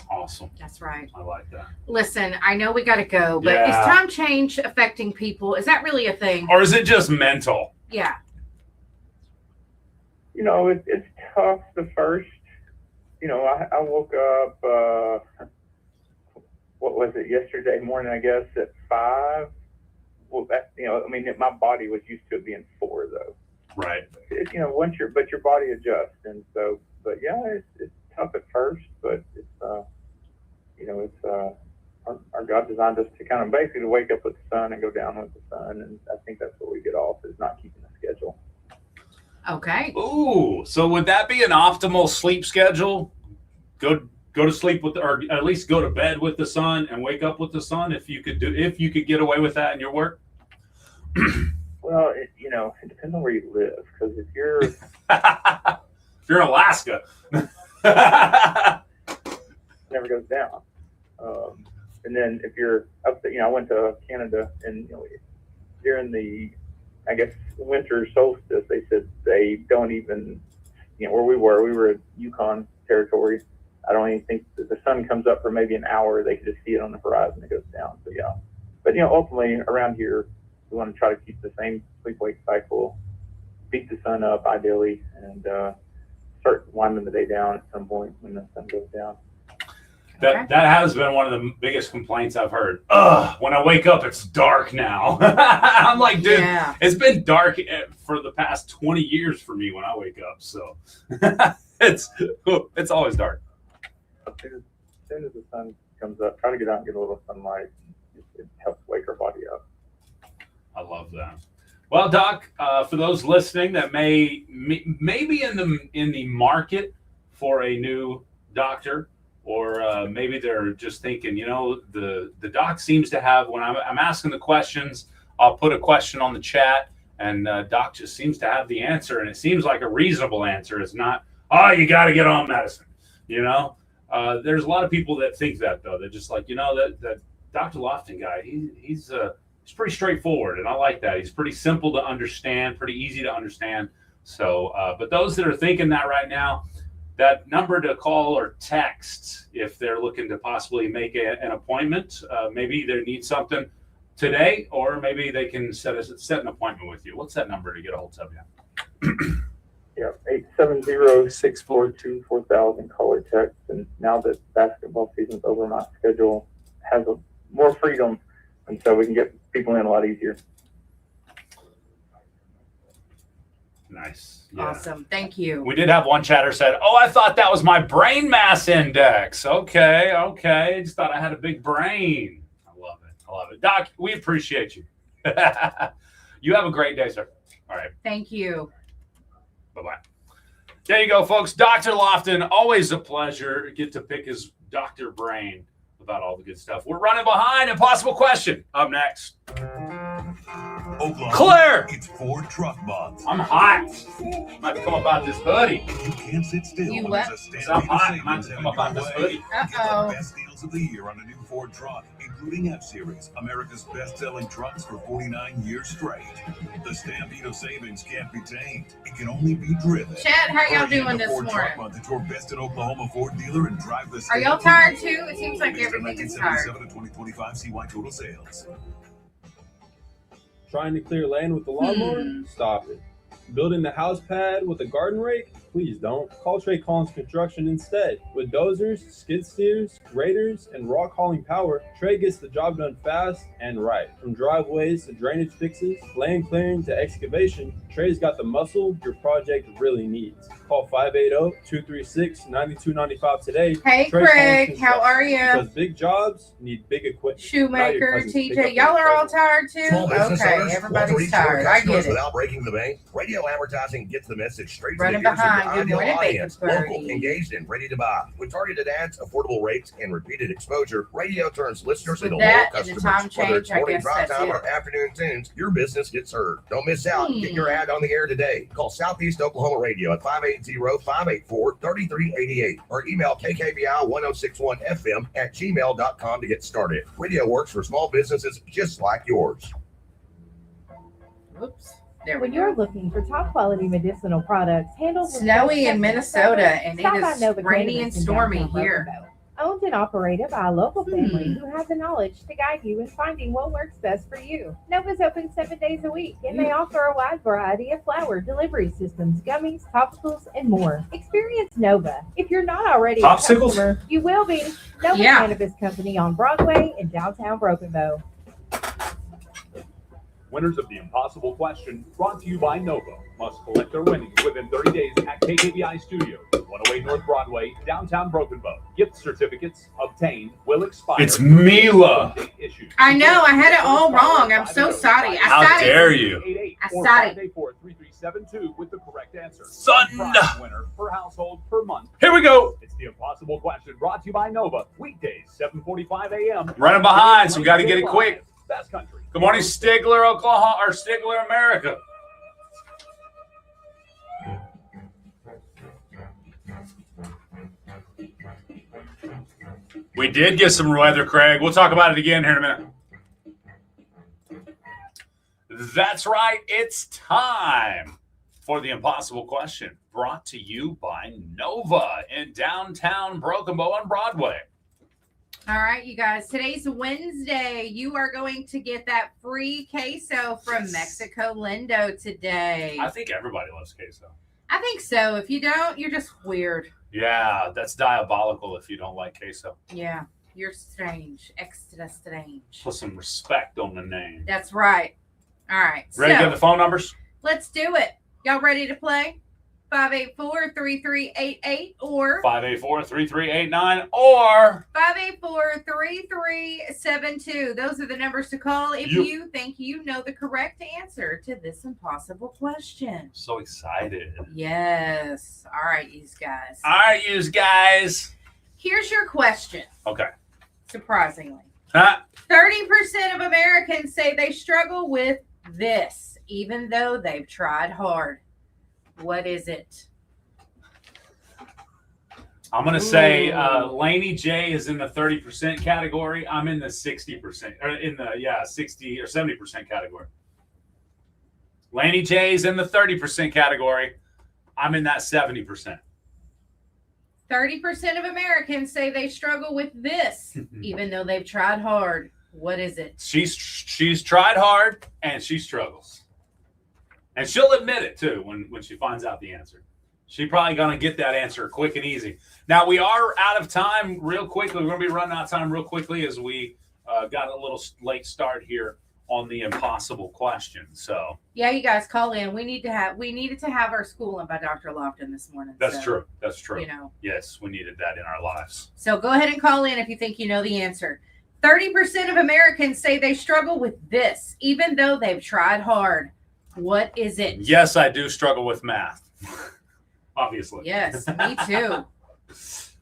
Awesome. That's right. I like that. Listen, I know we got to go, but Yeah. is time change affecting people? Is that really a thing? Or is it just mental? Yeah. It's tough the first. I woke up, what was it, yesterday morning, I guess, at 5. Well, my body was used to it being 4, though. Right. But your body adjusts. And so, but yeah, it's tough at first, but it's our God designed us to kind of basically wake up with the sun and go down with the sun. And I think that's what we get off, is not keeping a schedule. Okay. Ooh, so would that be an optimal sleep schedule? Go to sleep or at least go to bed with the sun and wake up with the sun. If you could get away with that in your work. Well, it depends on where you live. Because if you're if you're in Alaska, never goes down. And then if you're up there, I went to Canada, and during the, I guess, winter solstice, they said they don't even, where we were at Yukon territory. I don't even think that the sun comes up for maybe an hour. They can just see it on the horizon. It goes down. So yeah, but ultimately around here, we want to try to keep the same sleep-wake cycle, beat the sun up ideally, and start winding the day down at some point when the sun goes down. That has been one of the biggest complaints I've heard. When I wake up, it's dark now. I'm like, dude, It's been dark for the past 20 years for me when I wake up. So it's always dark. As soon as the sun comes up, try to get out and get a little sunlight. It helps wake our body up. I love that. Well, Doc, for those listening that may be in the market for a new doctor, or maybe they're just thinking, the doc seems to have, when I'm asking the questions, I'll put a question on the chat, and doc just seems to have the answer, and it seems like a reasonable answer. It's not, you got to get on medicine. There's a lot of people that think that, though. They're just like, that Dr. Lofton guy, he's pretty straightforward, and I like that. He's pretty simple to understand, pretty easy to understand. So, but those that are thinking that right now, that number to call or text if they're looking to possibly make an appointment. Maybe they need something today, or maybe they can set an appointment with you. What's that number to get a hold of you? Yeah, 870-642-4000, call or text. And now that basketball season's over, my schedule has more freedom, and so we can get people in a lot easier. Nice. Yeah. Awesome. Thank you. We did have one chatter said, I thought that was my brain mass index. Okay. I just thought I had a big brain. I love it. Doc, we appreciate you. You have a great day, sir. All right. Thank you. Bye-bye. There you go, folks. Dr. Lofton, always a pleasure. Get to pick his doctor brain about all the good stuff. We're running behind. Impossible question. Up next. Oklahoma, Claire! it's Ford Truck Month. I'm hot. I'm about to come about this hoodie. You can't sit still You when what? there's a I'm stampede of hot. I'm savings about to headed come about your this way. hoodie. Get the Uh-oh. best deals of the year on a new Ford truck, including F-Series, America's best-selling trucks for 49 years straight. The stampede of savings can't be tamed. It can only be driven. Chad, how y'all Hurry doing into this Ford Truck morning? Month at your best in Oklahoma Ford dealer and drive the Are y'all tired too? It seems like everything is tired. 1977 to 2025 CY total sales. Trying to clear land with the lawnmower? Stop it. Building the house pad with a garden rake? Please don't. Call Trey Collins Construction instead. With dozers, skid steers, graders, and rock hauling power, Trey gets the job done fast and right. From driveways to drainage fixes, land clearing to excavation, Trey's got the muscle your project really needs. Call 580-236-9295 today. Hey, Trey Craig, Collins how are Construction, you? Because big jobs need big equipment. Shoemaker, TJ, y'all are all tired too? Small business Okay, owners want to everybody's reach more tired. I customers get it. without breaking the bank. Radio advertising gets the message straight Running to the ears of behind. your Good ideal morning, audience. Bakersburg. Local, engaged, and ready to buy. With targeted ads, affordable rates, and repeated exposure, radio turns listeners With into that loyal and the customers. time Whether it's change, I morning guess drive that's time it. or afternoon tunes, your business gets heard. Don't miss out. Get your ad on the air today. Call Southeast Oklahoma Radio at 580-584-3388 or email kkbi1061fm@gmail.com to get started. Radio works for small businesses just like yours. Whoops. There we When go. you're looking for top quality medicinal products handled with Snowy in respect Minnesota, and stop it by is Nova rainy Cannabis and in stormy downtown here. Brokenville. Owned and operated by a local family Hmm. who has the knowledge to guide you in finding what works best for you. Nova's open 7 days a week, and they offer a wide variety of flower delivery systems, gummies, topicals, and more. Experience Nova. If you're not already a Popsicles? customer, you will be. Nova Yeah. Cannabis Company on Broadway in downtown Broken Bow. Winners of the Impossible Question, brought to you by Nova, must collect their winnings within 30 days at KKBI Studios, 108 North Broadway, downtown Broken Bow. Gift certificates obtained will expire. It's Mila. Issued. I know, I had it all wrong. I'm so sorry. How dare you? I said it. 584-3372 with the correct answer. Son. One prize winner per household per month. Here we go. It's the Impossible Question, brought to you by Nova, weekdays, 7:45 a.m. Running behind, so we got to get it quick. Best country. Good morning, Stigler, Oklahoma, or Stigler, America. We did get some weather, Craig. We'll talk about it again here in a minute. That's right. It's time for the Impossible Question, brought to you by Nova in downtown Broken Bow on Broadway. All right, you guys. Today's Wednesday. You are going to get that free queso from Mexico Lindo today. I think everybody loves queso. I think so. If you don't, you're just weird. Yeah, that's diabolical if you don't like queso. Yeah, you're strange. Extra strange. Put some respect on the name. That's right. All right. Ready to so, get the phone numbers? let's do it. Y'all ready to play? 584-3388 or 584-3389 or 584-3372. Those are the numbers to call if You- you think you know the correct answer to this impossible question. so excited. Yes. All right, you guys. All right, you guys. Here's your question, Okay. surprisingly. Huh? 30% of Americans say they struggle with this, even though they've tried hard. What is it? I'm going to say Laney J is in the 30% category. I'm in the 60%, or in the, 60 or 70% category. Laney J is in the 30% category. I'm in that 70%. 30% of Americans say they struggle with this, even though they've tried hard. What is it? She's tried hard and she struggles. And she'll admit it too when she finds out the answer. She's probably going to get that answer quick and easy. Now, we are out of time real quickly. We're going to be running out of time real quickly as we got a little late start here on the impossible question. So Yeah, you guys call in. We needed to have our schooling by Dr. Lofton this morning. that's so, true. That's true. You know. Yes, we needed that in our lives. So go ahead and call in if you think you know the answer. 30% of Americans say they struggle with this, even though they've tried hard. What is it? Yes, I do struggle with math. Obviously. Yes, me too.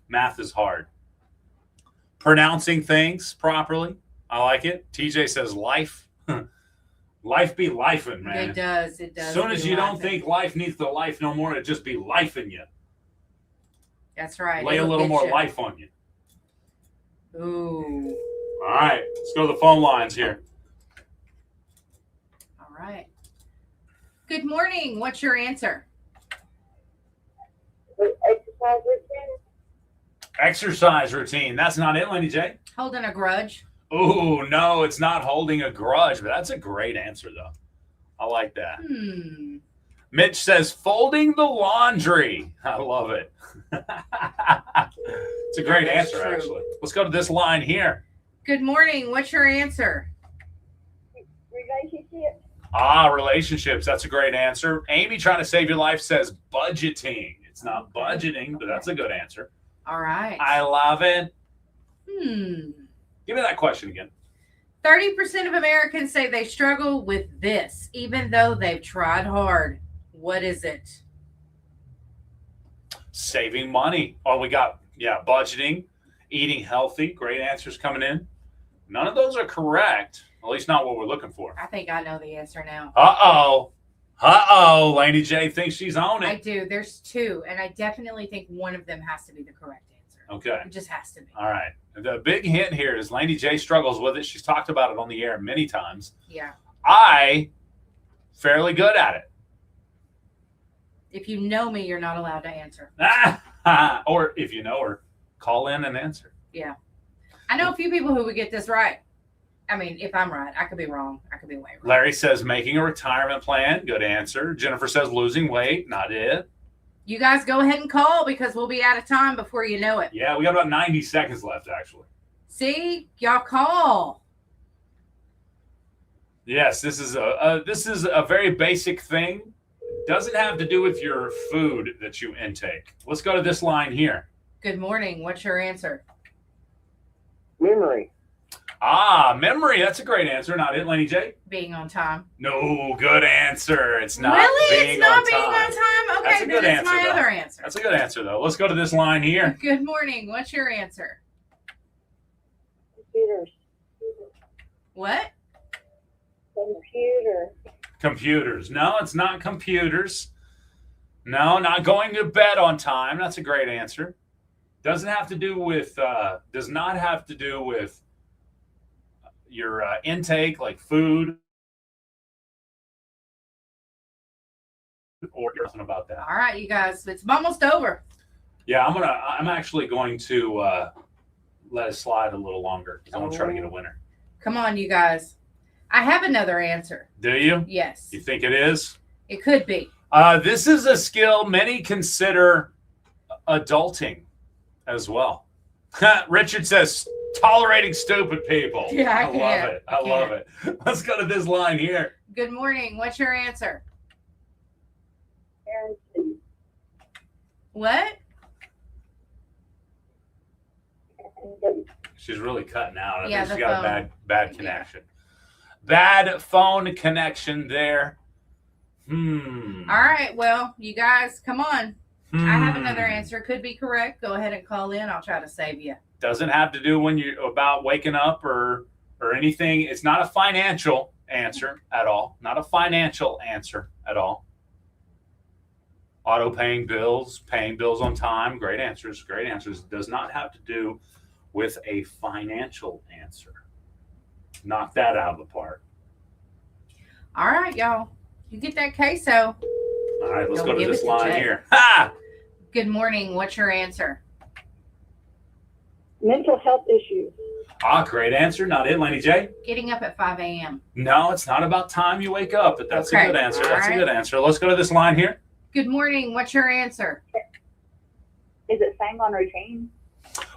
Math is hard. pronouncing things properly. I like it. TJ says life. Life be lifing, man. It does. It does. As soon as be you don't lifing. think life needs the life no more, it just be lifing you. That's right. Lay a It'll little get more you. life on you. Ooh. All right, let's go to the phone lines here. All right. Good morning. What's your answer? Exercise routine. That's not it, Laney J. Holding a grudge. Oh, no, it's not holding a grudge, but that's a great answer, though. I like that. Mitch says folding the laundry. I love it. It's a great That's answer, true. actually. Let's go to this line here. Good morning. What's your answer? Relationship. Relationships. That's a great answer. Amy, trying to save your life, says budgeting. It's not budgeting, but that's a good answer. All right. I love it. Hmm. Give me that question again. 30% of Americans say they struggle with this, even though they've tried hard. What is it? Saving money. Oh, we got, budgeting, eating healthy. Great answers coming in. None of those are correct, at least not what we're looking for. I think I know the answer now. Uh-oh. Laney J thinks she's on I it. do. There's two, and I definitely think one of them has to be the correct answer. Okay. It just has to be. All right. The big hint here is Laney J struggles with it. She's talked about it on the air many times. Yeah. I fairly good at it. If you know me, you're not allowed to answer. Or if you know her, call in and answer. Yeah. I know a few people who would get this right. I mean, if I'm right, I could be wrong. I could be way wrong. Larry says making a retirement plan. Good answer. Jennifer says losing weight. Not it. You guys go ahead and call because we'll be out of time before you know it. Yeah, we got about 90 seconds left, actually. See? Y'all call. Yes, this is a very basic thing. Doesn't have to do with your food that you intake. Let's go to this line here. Good morning. What's your answer? Memory. Memory. That's a great answer. Not it, Laney J? Being on time. No, good answer. It's not Really? being It's not on being time. on time? Okay, That's a good then it's answer, my though. other answer. That's a good answer, though. Let's go to this line here. Good morning. What's your answer? Computers. What? Computers. No, it's not computers. No, not going to bed on time. That's a great answer. Does not have to do with your intake, like food, or nothing about that. All right, you guys. It's almost over. Yeah, I'm actually going to let it slide a little longer because I want to try to get a winner. Come on, you guys. I have another answer. Do you? Yes. You think it is? It could be. This is a skill many consider adulting as well. Richard says tolerating stupid people. Yeah, I love can't. it. I love it. Let's go to this line here. Good morning. What's your answer? What? She's really cutting out. I Yeah, think the she got phone. a bad connection. Bad phone connection there. All right. Well, you guys, come on. I have Hmm. another answer. Could be correct. Go ahead and call in. I'll try to save you. Doesn't have to do when you're about waking up or anything. It's not a financial answer at all. Not a financial answer at all. Auto paying bills on time. Great answers. Great answers. Does not have to do with a financial answer. Knock that out of the park. All right, y'all. You get that queso. All right, let's Don't go to give this it to line Jay. here. Ha! Good morning. What's your answer? Mental health issues. Great answer. Not it, Laney J. Getting up at 5 a.m. No, it's not about time you wake up, but that's Okay. a good answer. All That's right. a good answer. Let's go to this line here. Good morning. What's your answer? Is it staying on routine?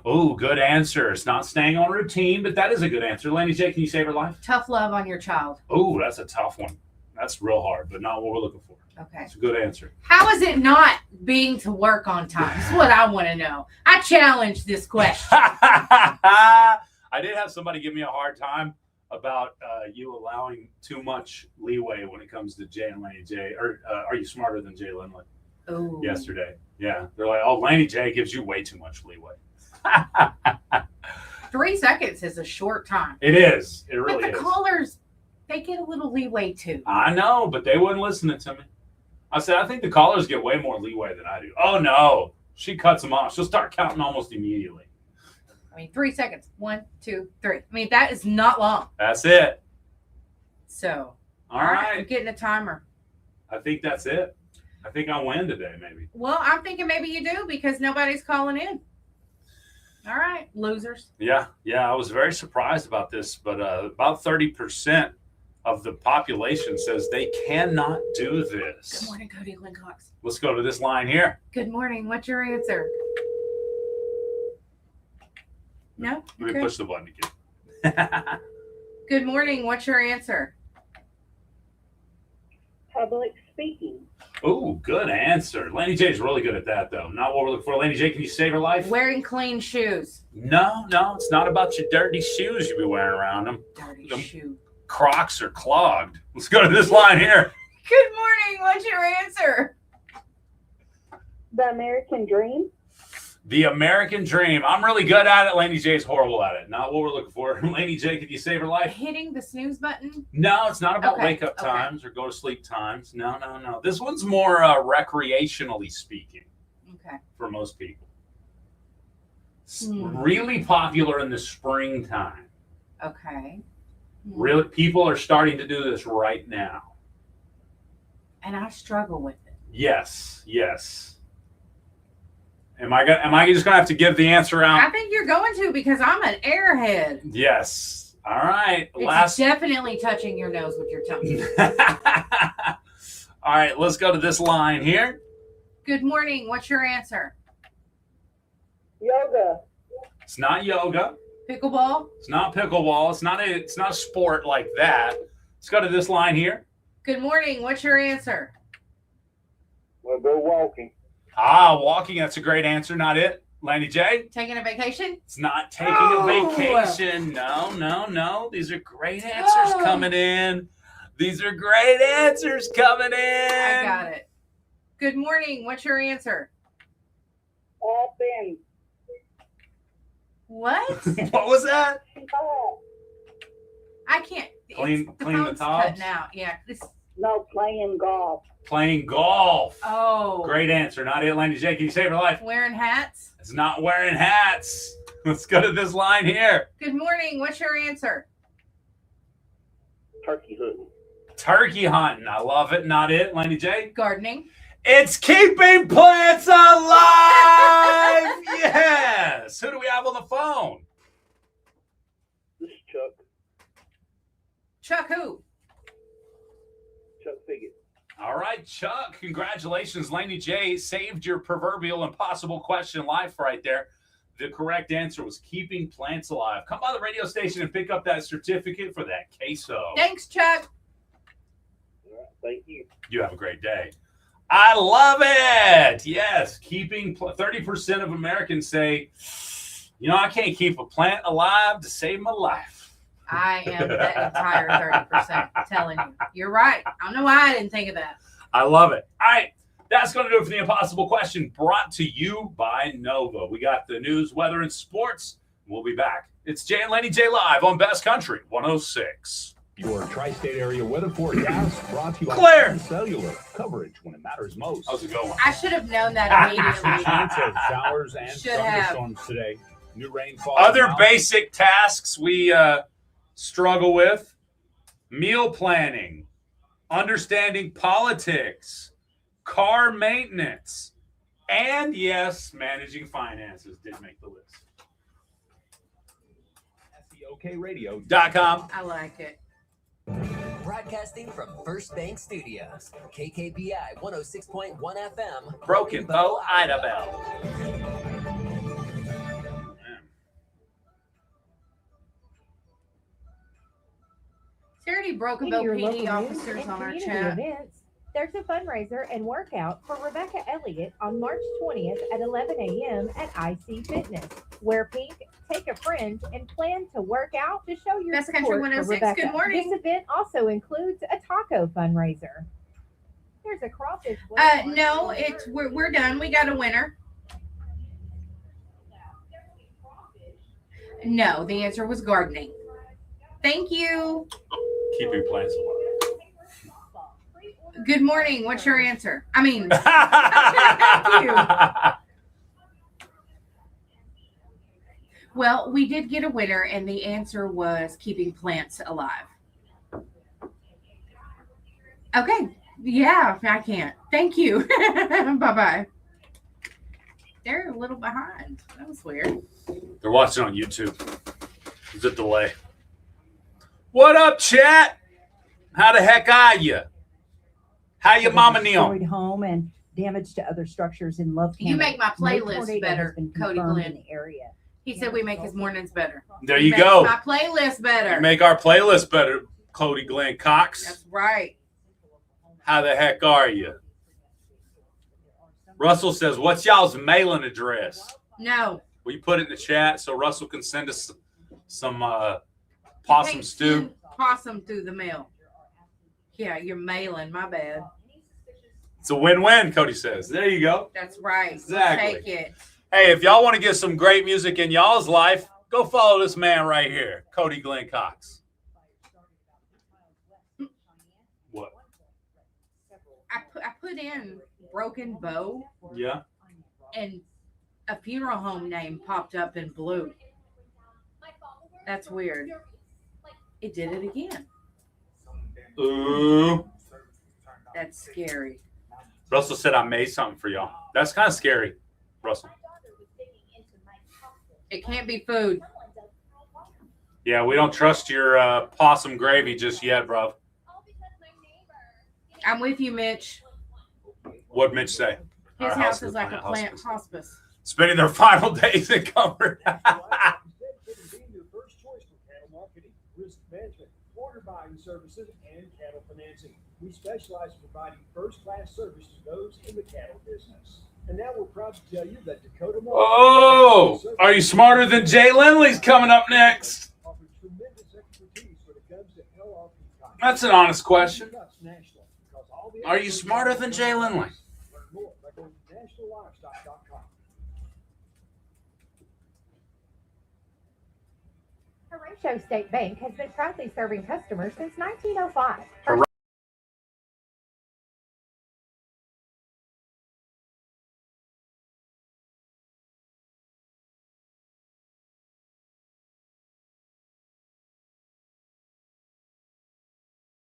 Oh, good answer. It's not staying on routine, but that is a good answer. Laney J, can you save her life? Tough love on your child. Oh, that's a tough one. That's real hard, but not what we're looking for. Okay. It's a good answer. How is it not being to work on time? That's what I want to know. I challenge this question. I did have somebody give me a hard time about you allowing too much leeway when it comes to Jay and Laney J. Or are you smarter than Jay Lindley? Ooh. Yesterday. Yeah. They're like, oh, Laney J gives you way too much leeway. 3 seconds is a short time. It is. It But really the is. callers, they get a little leeway too. I know, but they wouldn't listen to me. I said, I think the callers get way more leeway than I do. Oh, no. She cuts them off. She'll start counting almost immediately. I mean, 3 seconds. 1, 2, 3. I mean, that is not long. That's it. So, All right. I'm getting a timer. I think that's it. I think I win today, maybe. Well, I'm thinking maybe you do because nobody's calling in. All right, losers. Yeah. I was very surprised about this, but about 30% of the population says they cannot do this. Good morning, Cody Lincox. Let's go to this line here. Good morning. What's your answer? No? Let me Okay. push the button again. Good morning. What's your answer? Public speaking. Ooh, good answer. Laney J's really good at that, though. Not what we're looking for. Laney J, can you save her life? Wearing clean shoes. No, it's not about your dirty shoes you be wearing around them. Dirty Them shoe. Crocs are clogged. Let's go to this line here. Good morning. What's your answer? The American Dream. The American Dream. I'm really good at it. Laney J's horrible at it. Not what we're looking for. Laney J, can you save her life? Hitting the snooze button. No, it's not about Okay, wake up okay. times or go to sleep times. No. This one's more recreationally speaking Okay. for most people. It's Hmm. really popular in the springtime. Okay. Really, people are starting to do this right now. And I struggle with it. Yes. Am I just gonna have to give the answer I out? think you're going to because I'm an airhead. Yes. All right. It's definitely touching your nose with your tongue. All right. Let's go to this line here. Good morning. What's your answer? Yoga. It's not yoga. Pickleball. It's not pickleball. It's not a sport like that. Let's go to this line here. Good morning. What's your answer? We'll go walking. Walking. That's a great answer. Not it. Laney J. Taking a vacation? It's not taking Oh. a vacation. No. These are great answers Oh. coming in. I got it. Good morning. What's your answer? All things. What? What was that? I can't. Clean the phone's tubs? cutting out. Yeah. No, playing golf. Playing golf. Oh. Great answer. Not it. Laney J. Can you save her life? Wearing hats? It's not wearing hats. Let's go to this line here. Good morning. What's your answer? Turkey hunting. Turkey hunting. I love it. Not it. Laney J. Gardening. It's keeping plants alive. Yes. Who do we have on the phone? This is Chuck. Chuck who? Chuck Figgett. All right, Chuck. Congratulations. Laney J saved your proverbial impossible question life right there. The correct answer was keeping plants alive. Come by the radio station and pick up that certificate for that queso. Thanks, Chuck. All right, thank you. You have a great day. I love it. Yes, keeping 30% of Americans say, I can't keep a plant alive to save my life. I am that entire 30%. Telling you. You're right. I don't know why I didn't think of that. I love it. All right, that's going to do it for the impossible question brought to you by Nova. We got the news, weather, and sports. We'll be back. It's Jay and Laney J live on Best Country 106. Your tri-state area weather forecast brought to you Claire. by Cellular. Coverage when it matters most. How's it going? I should have known that immediately. Chance of showers and Should have. thunderstorms today. New rainfall. Other now. basic tasks we struggle with: meal planning, understanding politics, car maintenance, and yes, managing finances did make the list. SEOKradio.com. I like it. Broadcasting from First Bank Studios, KKPI 106.1 FM, Broken Bow, Idabel. Is there any Broken In Bow your PD local news officers and on our community chat? events, there's a fundraiser and workout for Rebecca Elliott on March 20th at 11 a.m. at IC Fitness. Wear pink, take a friend, and plan to work out to show your Best Country support 106. for Rebecca. Good morning. This event also includes a taco fundraiser. There's a crawfish. No, we're done. We got a winner. No, the answer was gardening. Thank you. Keeping plants alive. Good morning. What's your answer? I mean, thank you. Well, we did get a winner, and the answer was keeping plants alive. Okay. Yeah, I can't. Thank you. Bye-bye. They're a little behind. That was weird. They're watching on YouTube. There's a delay. What up, chat? How the heck are you? How your mama destroyed Neil? home and damage to other structures in Love County. You make my No playlist tornado better, has been Cody confirmed Glenn. in the area. He said we make his mornings better. There He you makes go. my playlist better. You make our playlist better, Cody Glenn Cox. That's right. How the heck are you? Russell says, what's y'all's mailing address? No. Will you put it in the chat so Russell can send us some possum stew? Possum through the mail. Yeah, you're mailing. My bad. It's a win-win, Cody says. There you go. That's right. Exactly. Take it. Hey, if y'all want to get some great music in y'all's life, go follow this man right here, Cody Glenn Cox. What? I put in Broken Bow, Yeah. and a funeral home name popped up in blue. That's weird. It did it again. Ooh. That's scary. Russell said I made something for y'all. That's kind of scary, Russell. It can't be food. Yeah, we don't trust your possum gravy just yet, bro. I'm with you, Mitch. What'd Mitch say? His Our house is is like a plant hospice. Spending their final days in comfort. Risk management, order buying services, and cattle financing. We specialize in providing first-class service to those in the cattle business. And now we're proud to tell you that Dakota Mall. Oh, are you smarter than Jay Lindley's coming up next? offers tremendous expertise when it comes to LRP contracts. That's an honest question. National, because all the Are you smarter than Jay Lindley? Learn more by going to nationallivestock.com. Horatio State Bank has been proudly serving customers since 1905.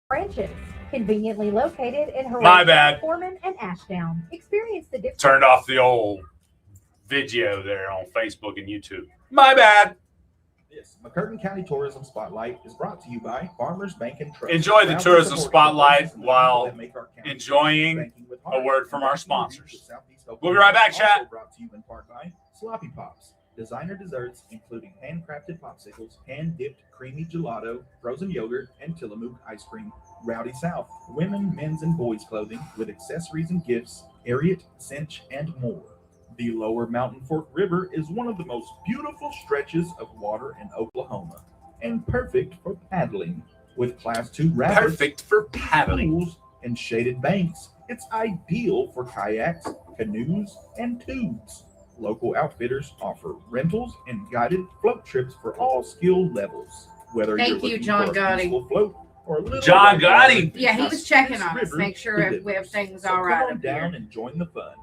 Branches, conveniently located in Horatio, My bad. Foreman, and Ashdown. Experience the difference. Turned off the old video there on Facebook and YouTube. My bad. This McCurtain County Tourism Spotlight is brought to you by Farmers Bank and Trust. Enjoy the Proudly tourism supporting spotlight businesses while that make our county enjoying banking with a heart. word from our And sponsors. Southeast We'll Oklahoma be right back, also chat. Brought to you in part by Sloppy Pops, designer desserts including handcrafted popsicles, hand-dipped creamy gelato, frozen yogurt, and Tillamook ice cream. Rowdy South, women, men's, and boys clothing with accessories and gifts, Ariat, Cinch, and more. The Lower Mountain Fork River is one of the most beautiful stretches of water in Oklahoma and perfect for paddling. With Class 2 rapids, Perfect for paddling. pools, and shaded banks, it's ideal for kayaks, canoes, and tubes. Local outfitters offer rentals and guided float trips for all skill levels. Whether Thank you're you, looking John for a Gotti. peaceful float or a little John whitewater, Gotti. Yeah, he was checking on us, River make sure delivers. everything's So all come right on up down here. and join the fun.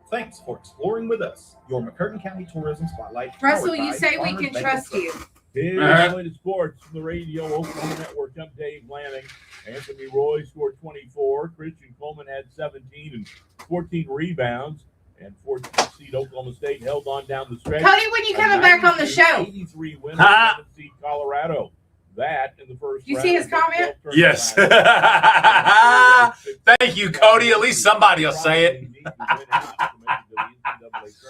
Thanks for exploring with us. Your McCurtain County Tourism Spotlight. Russell, powered you by say we Farmers can Bank trust and you. Here's Uh-huh. the latest sports from the Radio Oklahoma Network. I'm Dave Lanning. Anthony Roy scored 24. Christian Coleman had 17 and 14 rebounds. And 14th seed Oklahoma State held on down the stretch. Cody, when you A coming back on the show? 83 win Huh? over 7th seed Colorado. That in the first You round. see his comment? Yes. Thank you, Cody. At least somebody will say it.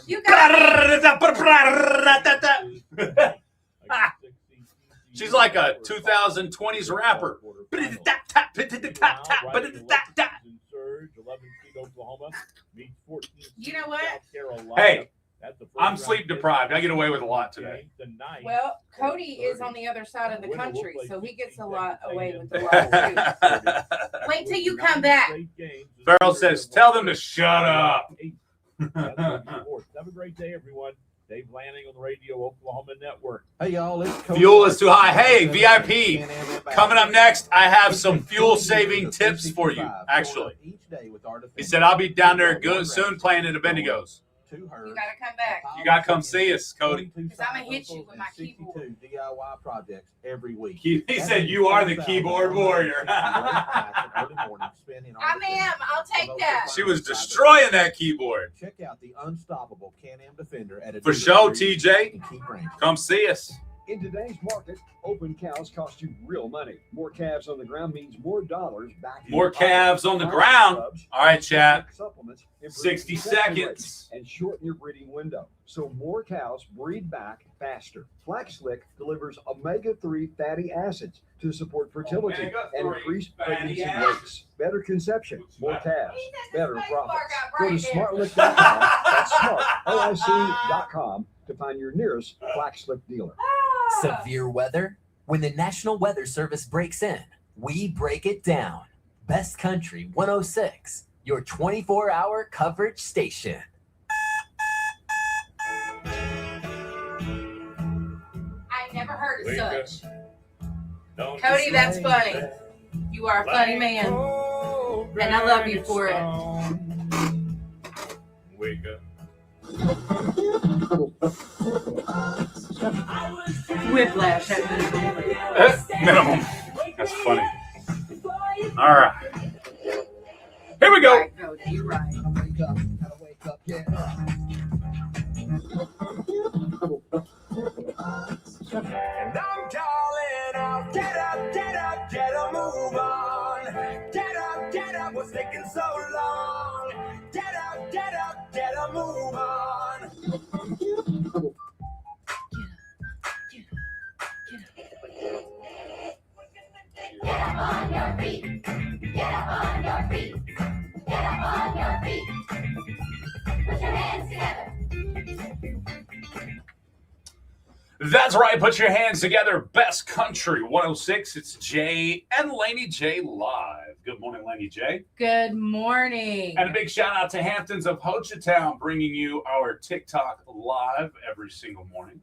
You got She's like a 2020s rapper. You know what? Hey, I'm sleep deprived. I get away with a lot today. Well, Cody is on the other side of the country, so he gets a lot away with a lot too. Wait till you come back. Farrell says, tell them to shut up. Have a great day, everyone. Dave Lanning on the Radio Oklahoma Network. Hey, y'all. Fuel is too high. Hey, VIP. Coming up next, I have some fuel-saving tips for you, actually. He said, I'll be down there good soon playing in the Bendigos. You gotta come back. You gotta come see us, Cody. Because I'm gonna hit you with my keyboard. DIY projects every week. He said you are the keyboard warrior. I am. I'll take that. She was destroying that keyboard. Check out the unstoppable Can-Am Defender at a For show, TJ. Come see us. In today's market, open cows cost you real money. More calves on the ground means more dollars back. More calves on the ground. All right, chat. 60 seconds. And shorten your breeding window. So more cows breed back faster. Flax Slick delivers omega-3 fatty acids to support fertility and increase pregnancy rates. Better conception, more calves, better profits. Go to smartlick.com, that's smart, LIC.com, to find your nearest Flax Slick dealer. Severe weather? When the National Weather Service breaks in, we break it down. Best Country 106, your 24-hour coverage station. I never heard of such. Cody, that's funny. You are a funny man. And I love you for it. Wake up. Whiplash at Minimum. That's funny. All right. Here we go. You're right. Gotta wake up, yeah. And I'm calling out, get up, move on. Get up, what's taking so long? Get up, move on. Get up on your feet. Get up on your feet. Get up on your feet. Put your hands together. That's right. Put your hands together. Best Country 106. It's Jay and Laney J live. Good morning, Laney J. Good morning. And a big shout out to Hamptons of Hochatown bringing you our TikTok live every single morning.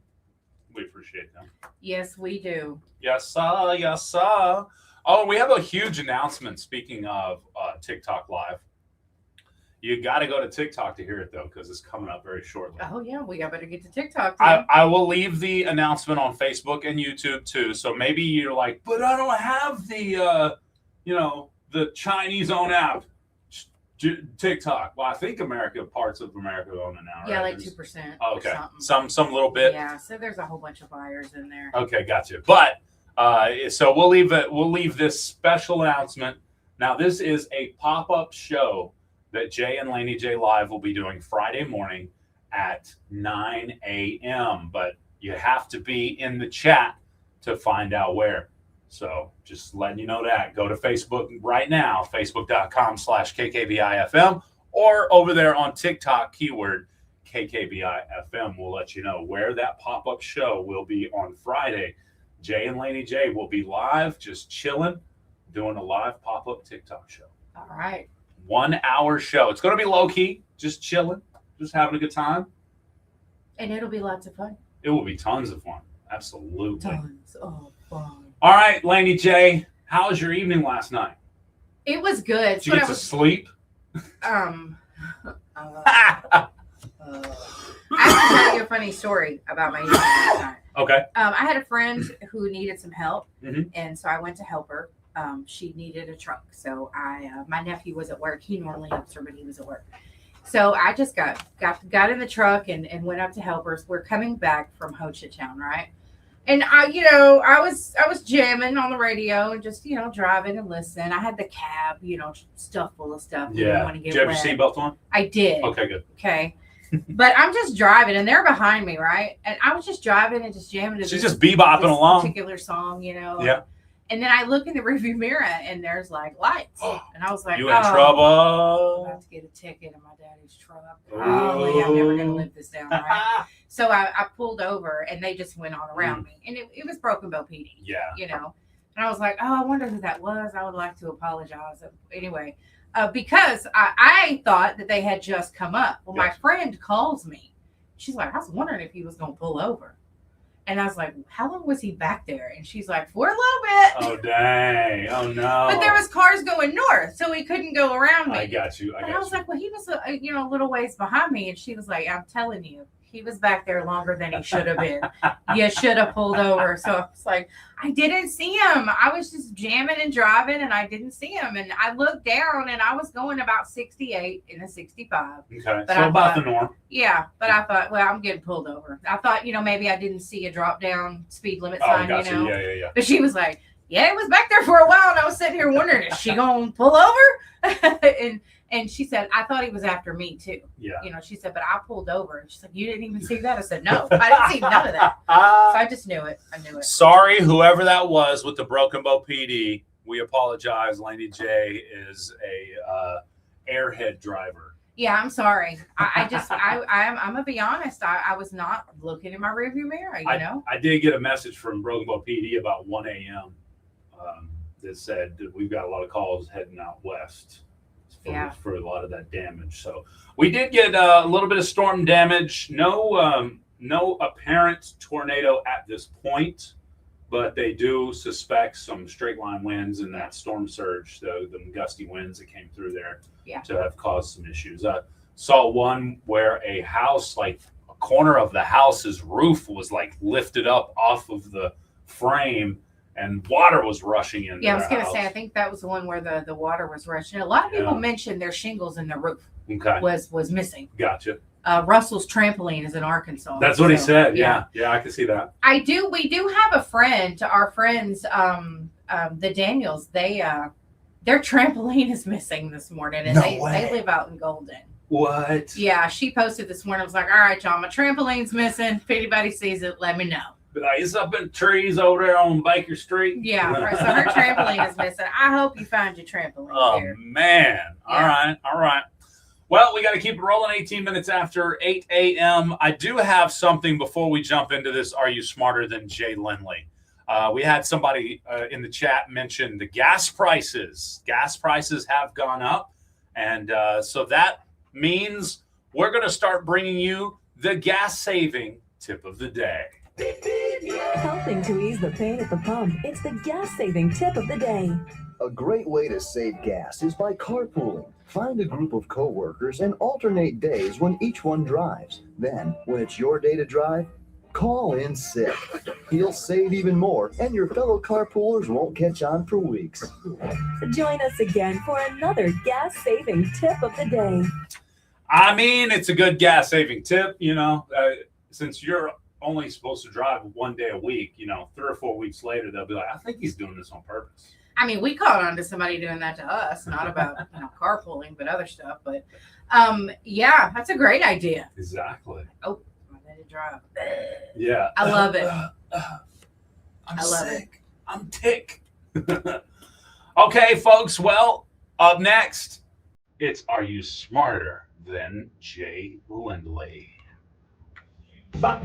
We appreciate them. Yes, we do. Yes, sir. Yes, sir. Oh, we have a huge announcement. Speaking of TikTok live, you got to go to TikTok to hear it though, because it's coming up very shortly. Oh yeah, we got better get to TikTok. I will leave the announcement on Facebook and YouTube too. So maybe you're like, but I don't have the, the Chinese own app, TikTok. Well, I think parts of America own it now. Yeah, right? like 2%. Okay, some little bit. Yeah, so there's a whole bunch of buyers in there. Okay, gotcha. But so we'll leave this special announcement. Now, this is a pop-up show that Jay and Laney J Live will be doing Friday morning at 9 a.m. But you have to be in the chat to find out where. So just letting you know that. Go to Facebook right now, facebook.com/KKBIFM, or over there on TikTok, keyword KKBIFM. We'll let you know where that pop-up show will be on Friday. Jay and Laney J will be live, just chilling, doing a live pop-up TikTok show. All right. 1 hour show. It's going to be low-key, just chilling, just having a good time. And it'll be lots of fun. It will be tons of fun. Absolutely. Tons of fun. All right, Laney J, how was your evening last night? It was good. Did you get to sleep? I have to tell you a funny story about my evening last night. Okay. I had a friend who needed some help, Mhm. and so I went to help her. She needed a truck, so my nephew was at work. He normally helps her, but he was at work. So I just got in the truck and went up to help her. So we're coming back from Hochatown, right? And I was jamming on the radio and just driving and listening. I had the cab, stuff full of stuff. We didn't Yeah. want to get Did you have your wet. seatbelt on? I did. Okay, good. Okay. But I'm just driving and they're behind me, right? And I was just driving and just jamming to She's this- just bebopping this along. particular song, Yeah. And then I look in the rearview mirror and there's like lights. And I was like, You in trouble. I'm about to get a ticket in my daddy's truck. Golly, I'm never going to live this down, right? So I pulled over and they just went on around me. And it was Broken Bow PD. Yeah. And I was like, oh, I wonder who that was. I would like to apologize. Anyway, because I thought that they had just come up. Well, my friend calls me She's like, I was wondering if he was going to pull over. And I was like, how long was he back there? And she's like, for a little bit. Oh, dang. Oh, no. But there was cars going north, so he couldn't go around me. I got you. I was like, well, he was a little ways behind me. And she was like, I'm telling you, he was back there longer than he should have been. You should have pulled over. So I was like, I didn't see him. I was just jamming and driving, and I didn't see him. And I looked down, and I was going about 68 in a 65. Okay, but so I about thought, the norm. Yeah, but I thought, well, I'm getting pulled over. I thought, maybe I didn't see a drop down speed limit sign, gotcha. Yeah. But she was like, yeah, it was back there for a while, and I was sitting here wondering, is she going to pull over? And she said, I thought he was after me too. Yeah. She said, but I pulled over. And she's like, you didn't even see that? I said, no, I didn't see none of that. So I just knew it. I knew it. Sorry, whoever that was with the Broken Bow PD. We apologize. Laney J is a airhead driver. Yeah, I'm sorry. I'm going to be honest. I was not looking in my rearview mirror, I did get a message from Broken Bow PD about 1 a.m. That said that we've got a lot of calls heading out west. For a lot of that damage. So we did get a little bit of storm damage. No apparent tornado at this point, but they do suspect some straight line winds and that storm surge, the gusty winds that came through there to have caused some issues. I saw one where a house, like a corner of the house's roof was like lifted up off of the frame, and water was rushing in. Yeah, I was going to say, I think that was the one where the water was rushing. A lot of people mentioned their shingles in their roof was missing. Gotcha. Russell's trampoline is in Arkansas. That's what he said. Yeah, I can see that. We do have a friend, our friends, the Daniels, their trampoline is missing this morning, and they live out in Golden. What? Yeah, she posted this morning. I was like, all right, y'all, my trampoline's missing. If anybody sees it, let me know. But it's up in trees over there on Baker Street. Yeah, right. So her trampoline is missing. I hope you find your trampoline. Oh, there. Man. Yeah. All right. Well, we got to keep it rolling. 18 minutes after 8 a.m. I do have something before we jump into this. Are you smarter than Jay Lindley? We had somebody in the chat mention the gas prices. Gas prices have gone up. And so that means we're going to start bringing you the gas saving tip of the day. Helping to ease the pain at the pump, it's the gas-saving tip of the day. A great way to save gas is by carpooling. Find a group of coworkers and alternate days when each one drives. Then, when it's your day to drive, call in sick. You'll save even more, and your fellow carpoolers won't catch on for weeks. Join us again for another gas-saving tip of the day. I mean, it's a good gas-saving tip, since you're only supposed to drive 1 day a week, 3 or 4 weeks later, they'll be like, I think he's doing this on purpose. I mean, we caught on to somebody doing that to us, not about carpooling, but other stuff. But yeah, that's a great idea. Exactly. Oh, I'm ready to drive. Yeah. I love it. I'm sick. I'm tick. Okay, folks. Well, up next, it's Are You Smarter Than Jay Lindley? Bye.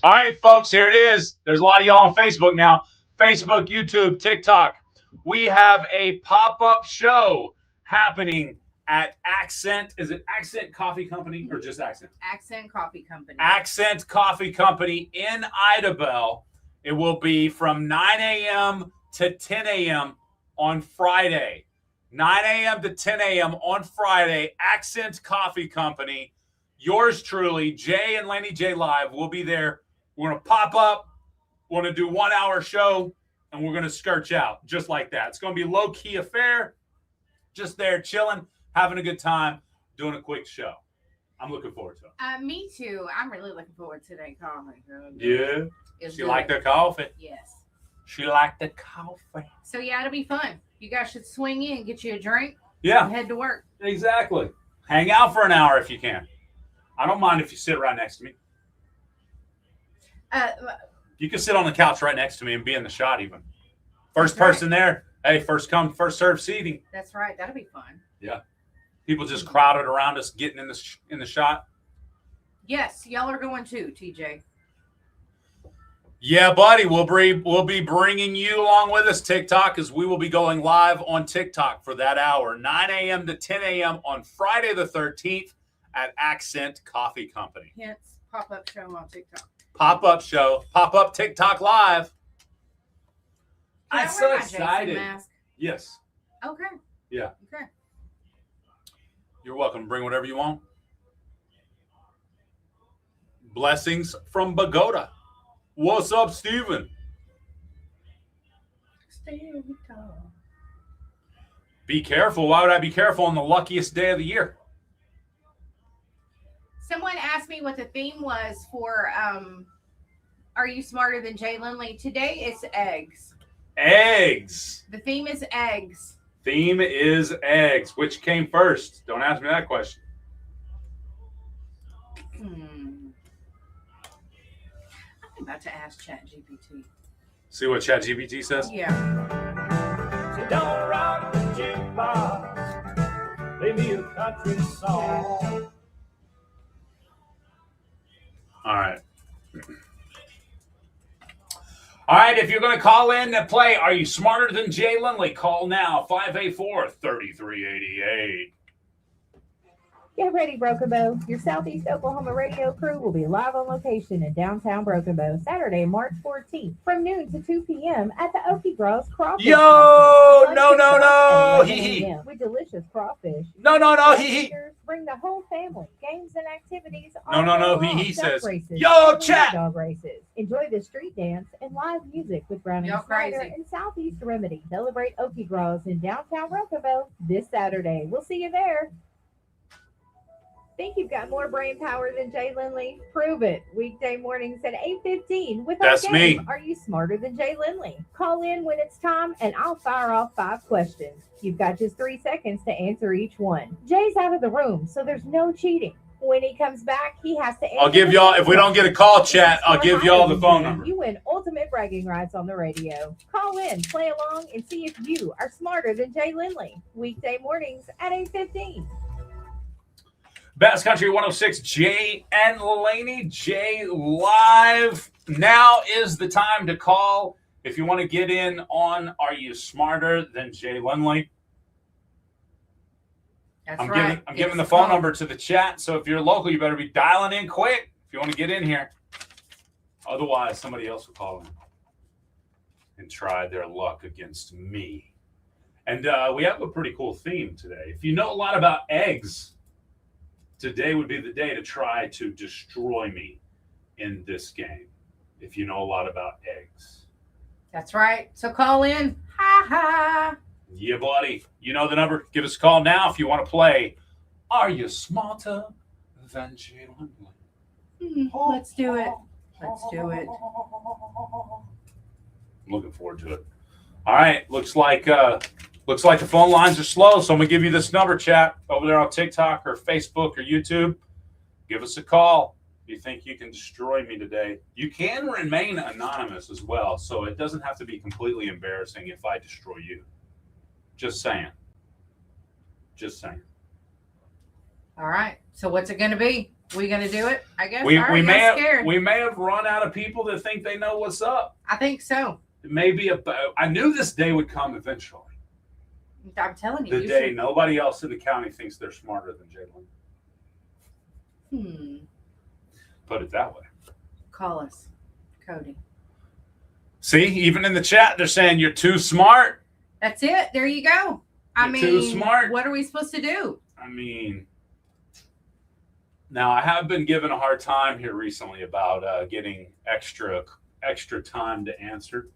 All right, folks, here it is. There's a lot of y'all on Facebook now. Facebook, YouTube, TikTok. We have a pop-up show happening at Accent. Is it Accent Coffee Company or just Accent? Accent Coffee Company. Accent Coffee Company in Idabel. It will be from 9 a.m. to 10 a.m. on Friday. 9 a.m. to 10 a.m. on Friday. Accent Coffee Company. Yours truly, Jay and Laney J Live, will be there. We're going to pop up. We're going to do 1 hour show, and we're going to skirch out just like that. It's going to be a low-key affair, just there chilling, having a good time, doing a quick show. I'm looking forward to it. Me too. I'm really looking forward to that coffee. Yeah. It's She good. liked the coffee. Yes. She liked the coffee. So yeah, it'll be fun. You guys should swing in, get you a drink, Yeah. and head to work. Exactly. Hang out for an hour if you can. I don't mind if you sit right next to me. You can sit on the couch right next to me and be in the shot even. First person there. Hey, first come, first serve seating. That's right. That'll be fun. Yeah. People just crowded around us getting in the shot. Yes, y'all are going too, TJ. Yeah, buddy, we'll be bringing you along with us, TikTok, as we will be going live on TikTok for that hour, 9 a.m. to 10 a.m. on Friday the 13th at Accent Coffee Company. Hence, pop-up show on TikTok. Pop-up show, pop-up TikTok live. Can I'm I so wear my Jason excited. mask? Yes. Okay. Yeah. Okay. You're welcome. Bring whatever you want. Blessings from Bogota. What's up, Steven? Be careful. Why would I be careful on the luckiest day of the year? Someone asked me what the theme was for Are You Smarter Than Jay Lindley? Today it's eggs. Eggs. The theme is eggs. Theme is eggs. Which came first? Don't ask me that question. I'm about to ask ChatGPT. See what ChatGPT says? Yeah. So don't rock the jukebox. Play me a country song. All right. All right, if you're going to call in to play Are You Smarter Than Jay Lindley, call now, 584-3388. Get ready, Broken Bow. Your Southeast Oklahoma radio crew will be live on location in downtown Broken Bow Saturday, March 14th from noon to 2 p.m. at the Okie Gross Crawfish Yo, Festival. no, no, no, Lunch and hee hee. 11 a.m. With delicious crawfish. No, no, no, hee hee. Bring the whole family. Games and activities. No, all no, no, day he long. says, Duck races, yo, and chat. Dog races. Enjoy the street dance and live music with Browning Y'all Snyder crazy. and Southeast Remedy. Celebrate Okie Gross in downtown Broken Bow this Saturday. We'll see you there. Think you've got more brain power than Jay Lindley? Prove it. Weekday mornings at 8:15 with That's our game. me. Are you smarter than Jay Lindley? Call in when it's time and I'll fire off 5 questions. You've got just 3 seconds to answer each one. Jay's out of the room, so there's no cheating. When he comes back, he has to answer. I'll give the y'all, same if we don't get a call, chat, I'll question. give y'all the phone Jay, number. You win ultimate bragging rights on the radio. Call in, play along, and see if you are smarter than Jay Lindley. Weekday mornings at 8:15. Best Country 106, Jay and Laney J live. Now is the time to call if you want to get in on Are You Smarter Than Jay Lindley? That's I'm right. giving the phone number to the chat, so if you're local, you better be dialing in quick if you want to get in here. Otherwise, somebody else will call in and try their luck against me. And we have a pretty cool theme today. If you know a lot about eggs, today would be the day to try to destroy me in this game, if you know a lot about eggs. That's right. So call in. Ha ha. Yeah, buddy. You know the number. Give us a call now if you want to play Are You Smarter Than Jay Lindley? Let's do it. Let's do it. I'm looking forward to it. All right. Looks like the phone lines are slow, so I'm going to give you this number, chat, over there on TikTok or Facebook or YouTube. Give us a call if you think you can destroy me today. You can remain anonymous as well, so it doesn't have to be completely embarrassing if I destroy you. Just saying. Just saying. All right. So what's it going to be? We going to do it? I guess. We All right, may I'm scared. we may have run out of people that think they know what's up. I think so. It may be I knew this day would come eventually. I'm telling you. The day nobody else in the county thinks they're smarter than Jay Lindley. Put it that way. Call us, Cody. See, even in the chat, they're saying you're too smart. That's it. There you go. I You're mean, too smart. What are we supposed to do? I mean, now I have been given a hard time here recently about getting extra time to answer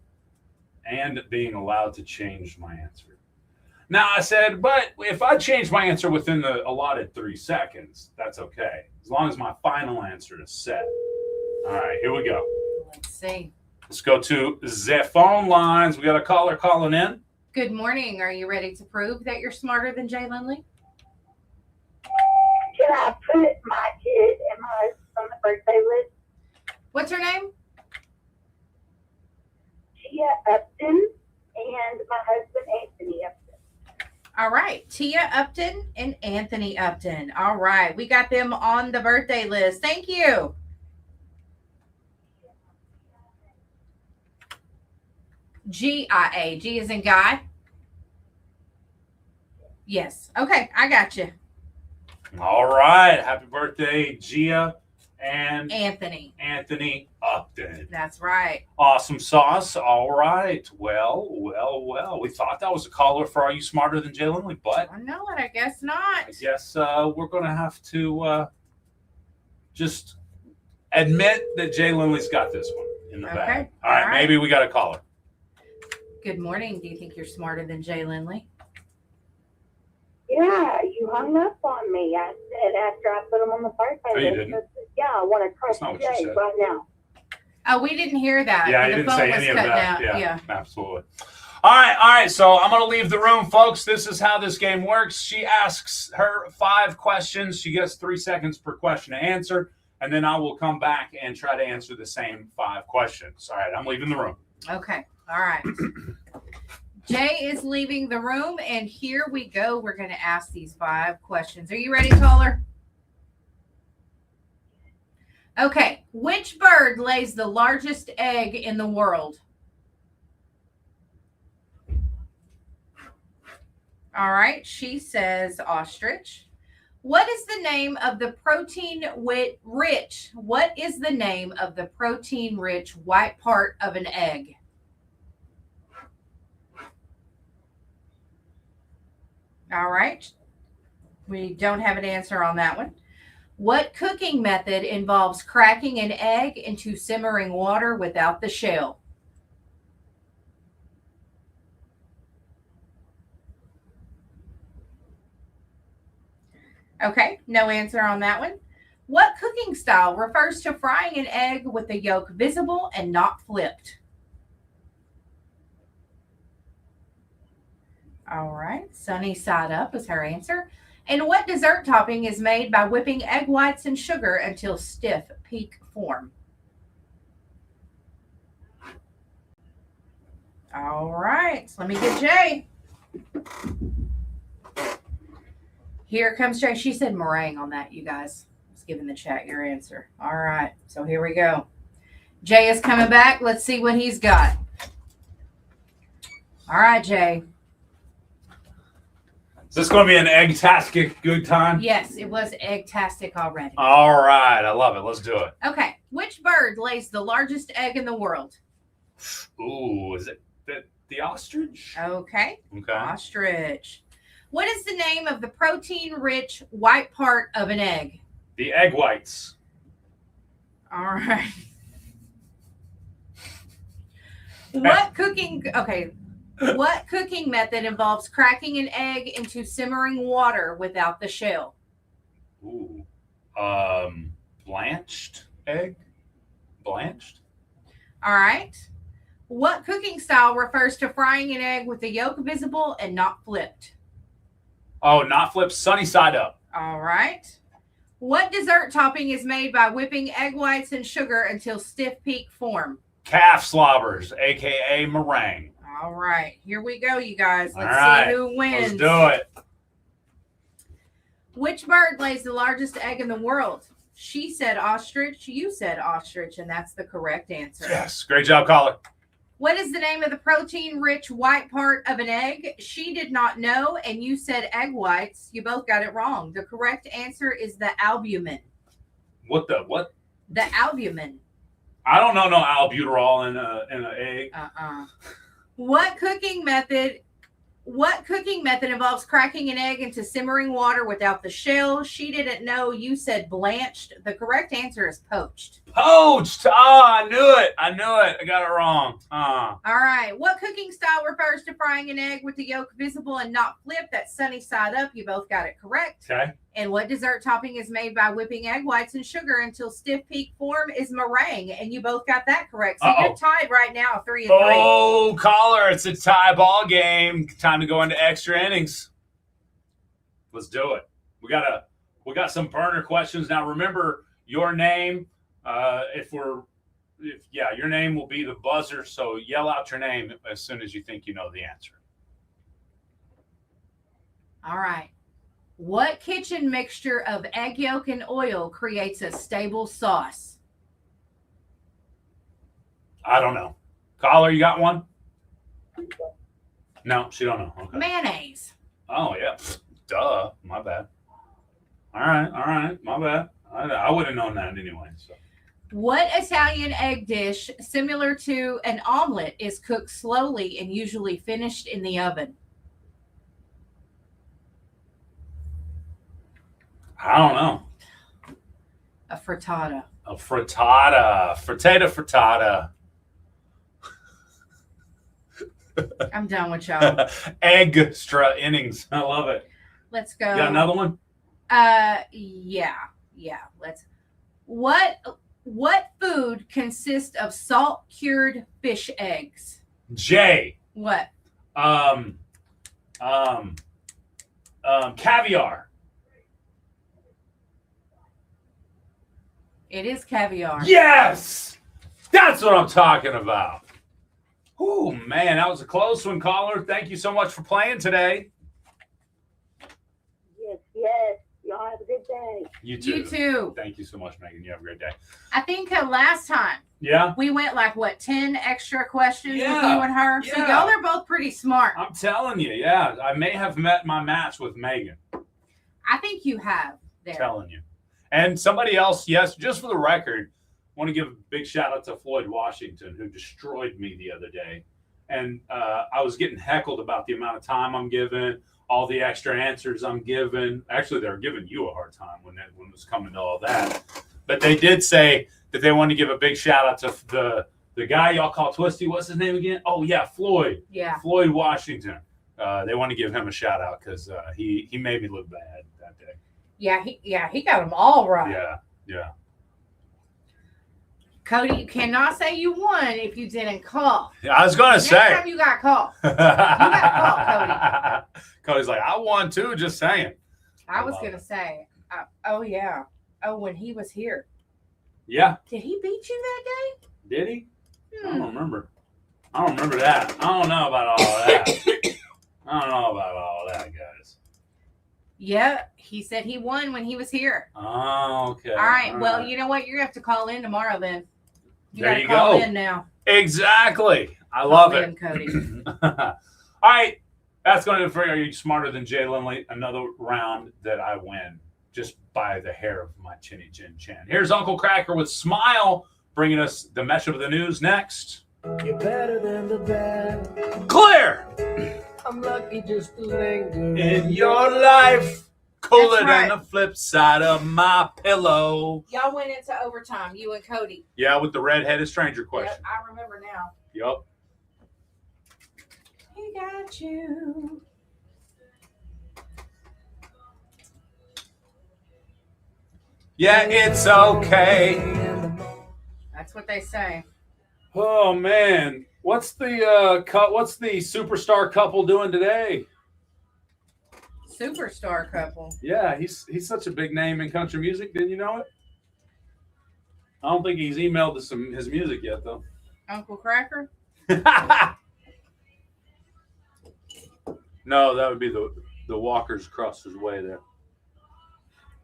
and being allowed to change my answer. Now I said, but if I change my answer within the allotted 3 seconds, that's okay. As long as my final answer is set. All right, here we go. Let's see. Let's go to the phone lines. We got a caller calling in. Good morning. Are you ready to prove that you're smarter than Jay Lindley? Can I put my kid and my husband on the birthday list? What's her name? Tia Upton and my husband Anthony Upton. All right. Tia Upton and Anthony Upton. All right. We got them on the birthday list. Thank you. G-I-A. G is in guy. Yes. Okay, I got you. All right. Happy birthday, Gia and Anthony. Anthony Upton. That's right. Awesome sauce. All right. Well. We thought that was a caller for Are You Smarter Than Jay Lindley, but I know it. I guess not. I guess we're going to have to just admit that Jay Lindley's got this one in the bag. All right. Maybe we got a caller. Good morning. Do you think you're smarter than Jay Lindley? Yeah, you hung up on me. I said after I put them on the firefighter. Oh, you didn't? Yeah, I want to trust That's not what you Jay said. right now. Oh, we didn't hear that. Yeah, I the didn't phone say was any of cutting that. out. Yeah, absolutely. All right. So I'm going to leave the room, folks. This is how this game works. She asks her 5 questions. She gets 3 seconds per question to answer, and then I will come back and try to answer the same 5 questions. All right, I'm leaving the room. Okay. All right. Jay is leaving the room, and here we go. We're going to ask these 5 questions. Are you ready, caller? Okay. Which bird lays the largest egg in the world? All right. She says ostrich. What is the name of the protein-rich? What is the name of the protein-rich white part of an egg? All right. We don't have an answer on that one. What cooking method involves cracking an egg into simmering water without the shell? Okay, no answer on that one. What cooking style refers to frying an egg with the yolk visible and not flipped? All right, sunny side up is her answer. And what dessert topping is made by whipping egg whites and sugar until stiff peak form? All right, so let me get Jay. Here comes Jay. She said meringue on that, you guys. Just giving the chat your answer. All right, so here we go. Jay is coming back. Let's see what he's got. All right, Jay. Is this going to be an egg-tastic good time? Yes, it was egg-tastic already. All right. I love it. Let's do it. Okay. Which bird lays the largest egg in the world? Ooh, is it the ostrich? Okay. Okay. Ostrich. What is the name of the protein-rich white part of an egg? The egg whites. All right. What cooking method involves cracking an egg into simmering water without the shell? Ooh. Blanched egg? Blanched? All right. What cooking style refers to frying an egg with the yolk visible and not flipped? Oh, not flipped, sunny side up. All right. What dessert topping is made by whipping egg whites and sugar until stiff peak form? Calf slobbers, a.k.a. meringue. All right. Here we go, you guys. Let's right. see who wins. Let's do it. Which bird lays the largest egg in the world? She said ostrich. You said ostrich, and that's the correct answer. Yes. Great job, caller. What is the name of the protein-rich white part of an egg? She did not know, and you said egg whites. You both got it wrong. The correct answer is the albumin. What? The albumin. I don't know no albuterol in an egg. What cooking method involves cracking an egg into simmering water without the shell? She didn't know. You said blanched. The correct answer is poached. Poached. Oh, I knew it. I got it wrong. All right. What cooking style refers to frying an egg with the yolk visible and not flipped? That's sunny side up. You both got it correct. Okay. And what dessert topping is made by whipping egg whites and sugar until stiff peak form is meringue. And you both got that correct. So you're tied right now, 3-3. Oh, caller, it's a tie ball game. Time to go into extra innings. Let's do it. We got some burner questions. Now remember your name. Your name will be the buzzer. So yell out your name as soon as you think you know the answer. All right. What kitchen mixture of egg yolk and oil creates a stable sauce? I don't know. Caller, you got one? No, she don't know. Okay. Mayonnaise. Oh yeah, duh. My bad. All right. My bad. I would have known that anyway. So. What Italian egg dish, similar to an omelet, is cooked slowly and usually finished in the oven? I don't know. A frittata. A frittata. Frittata. I'm done with y'all. Extra innings. I love it. Let's go. You got another one? Yeah. Let's. What food consists of salt cured fish eggs? Jay. What? Caviar. It is caviar. Yes, that's what I'm talking about. Oh man, that was a close one, caller. Thank you so much for playing today. Yes. Y'all have a good day. You too. You too. Thank you so much, Megan. You have a great day. I think last time Yeah. we went like 10 extra questions with Yeah. you and her. So Yeah. y'all are both pretty smart. I'm telling you, yeah. I may have met my match with Megan. I think you have there. Telling you. And somebody else, yes, just for the record, want to give a big shout out to Floyd Washington, who destroyed me the other day. And I was getting heckled about the amount of time I'm giving, all the extra answers I'm giving. Actually, they were giving you a hard time when it was coming to all that. But they did say that they wanted to give a big shout out to the guy y'all call Twisty. What's his name again? Oh, yeah, Floyd. Yeah. Floyd Washington. They want to give him a shout out because he made me look bad that day. Yeah, he got them all right. Yeah. Cody, you cannot say you won if you didn't call. I was going to Next say. time you got called. You got called, Cody. Cody's like, I won too, just saying. I was going to say, oh, yeah. Oh, when he was here. Yeah. Did he beat you that day? Did he? I don't remember. I don't remember that. I don't know about all that. Guys. Yeah, he said he won when he was here. Oh, okay. All right. Well, you know what? You're going to have to call in tomorrow then. There gotta you call go. in now. Exactly. I Call love in, it. Cody. All right. That's going to do it for Are You Smarter Than Jay Lindley? Another round that I win just by the hair of my chinny chin chin. Here's Uncle Cracker with Smile, bringing us the mesh of the news next. You're better than the bad. Clear! I'm lucky just to linger In your life. Cooler That's right. than the flip side of my pillow. Y'all went into overtime, you and Cody. Yeah, with the red-headed stranger question. Yep, I remember now. Yup. He got you. Yeah, it's okay. That's what they say. Oh man, what's the superstar couple doing today? Superstar couple. Yeah, he's such a big name in country music. Didn't you know it? I don't think he's emailed us his music yet, though. Uncle Cracker? No, that would be the Walkers across his way there.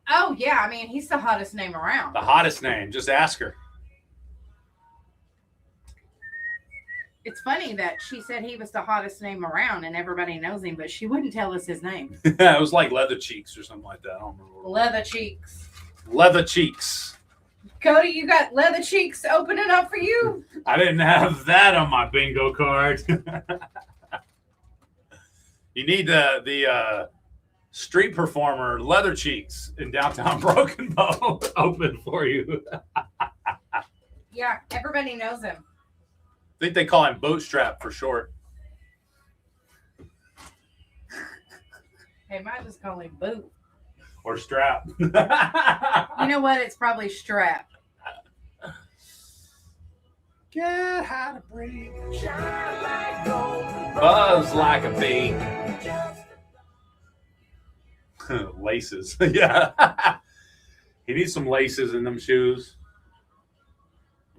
Oh, yeah. I mean, he's the hottest name around. The hottest name. Just ask her. It's funny that she said he was the hottest name around and everybody knows him, but she wouldn't tell us his name. It was like Leather Cheeks or something like that. I don't remember. Leather Cheeks. Leather Cheeks. Cody, you got Leather Cheeks opening up for you? I didn't have that on my bingo card. You need the street performer Leather Cheeks in downtown Broken Bow open for you. Yeah, everybody knows him. I think they call him Bootstrap for short. They might just call him Boot. Or Strap. You know what? It's probably Strap. Get how to breathe. Buzz like a bee. Laces. Yeah. He needs some laces in them shoes.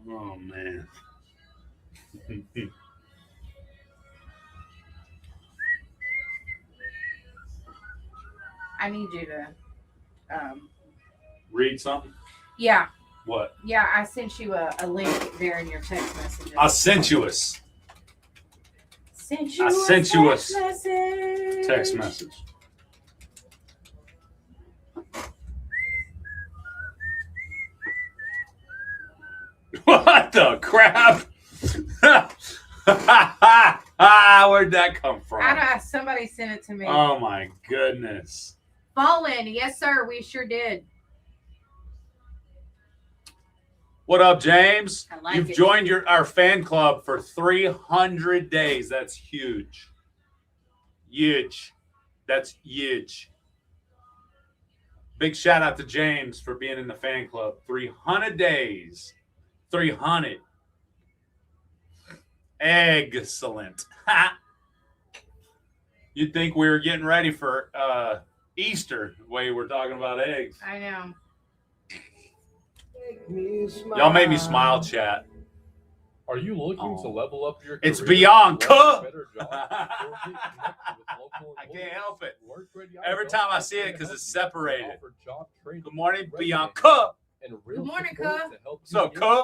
Oh, man. I need you to Read something? yeah. What? Yeah, I sent you a link there in your text messages. Sensuous. Sent I sent you a message. text message. What the crap? Where'd that come from? Somebody sent it to me. Oh my goodness. Fallen, yes, sir. We sure did. What up, James? I like You've it. joined our fan club for 300 days. That's huge. Huge. That's huge. Big shout out to James for being in the fan club. 300 days. 300. Excellent. You'd think we were getting ready for Easter, the way we're talking about eggs. I know. Y'all made me smile, chat. Are you looking to level up your It's career? Bianca. Want a better job? I can't help it. Every time I see it, because it's separated. Good morning, Bianca. Good morning, Cuh. So, Cuh.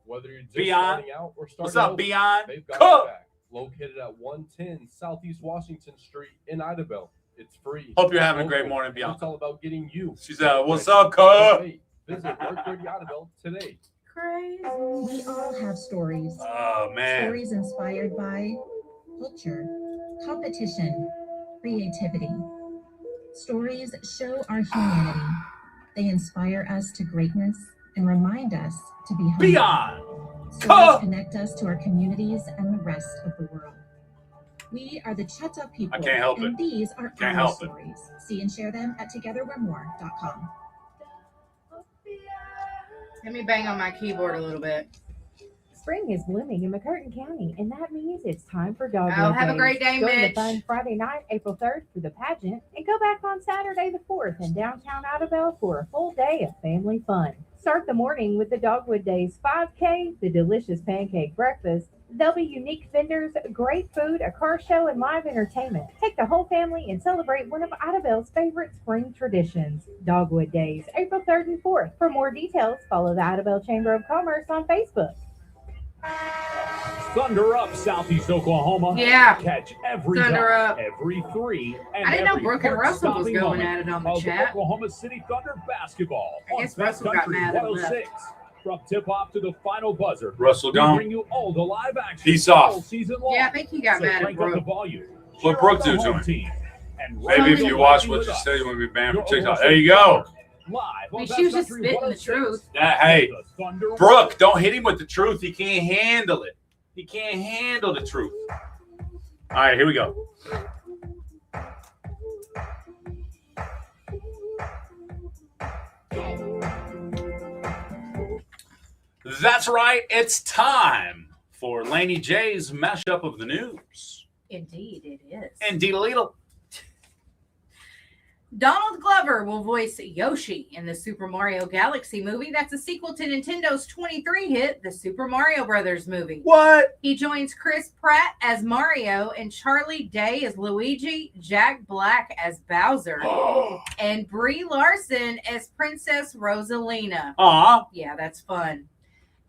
Whether you're just Beyond. starting out or starting What's up, over, Beyond? they've got Cuh. your back. Located at 110 Southeast Washington Street in Idabel. It's free. Hope you're having a Local. great morning, Bianca. It's all about getting you. She's what's up, Cuh? Visit Work Ready Idabel today. Crazy. We all have stories. Oh, man. Stories inspired by culture, competition, creativity. Stories show our humanity. They inspire us to greatness and remind us to be humble. Beyond. Stories connect us to our communities and the rest of the world. We are the Cheta people. I can't help and it. these are Can't our help it. stories. See and share them at togetherwe'remore.com. Let me bang on my keyboard a little bit. Spring is blooming in McCurtain County, and that means it's time for Dogwood Oh, have a Days. great day, Join Mitch. the fun Friday night, April 3rd, for the pageant, and go back on Saturday the 4th in downtown Idabel for a full day of family fun. Start the morning with the Dogwood Days 5K, the delicious pancake breakfast. There'll be unique vendors, great food, a car show, and live entertainment. Take the whole family and celebrate one of Idabel's favorite spring traditions, Dogwood Days, April 3rd and 4th. For more details, follow the Idabel Chamber of Commerce on Facebook. Thunder up, Southeast Oklahoma. Yeah. Catch every Thunder dot, up. every three, and I didn't know every Brooke and Russell was heart-stopping going moment at it on the of chat. Oklahoma City Thunder basketball. I guess on Russell got Country mad and left. 106. From tip-off to the final buzzer. Russell we gone. bring you all the live action Peace all off. season long. Yeah, I think he got So mad at crank up the Brooke. volume. What Cheer Brooke on do the to home him? team. And Maybe right if you along watch with what you us. say, you want to be banned Your from TikTok. Oklahoma There you City go. Thunder, Live on She Best was just Country spitting the 106. truth. Hey, The Thunder Brooke, don't hit him with the truth. He can't handle it. He can't handle the truth. All right, here we go. That's right. It's time for Laney J's mashup of the news. Indeed, it is. Indeed, a little. Donald Glover will voice Yoshi in the Super Mario Galaxy movie. That's a sequel to Nintendo's 23 hit, the Super Mario Brothers movie. What? He joins Chris Pratt as Mario and Charlie Day as Luigi, Jack Black as Bowser, and Brie Larson as Princess Rosalina. Aw. Yeah, that's fun.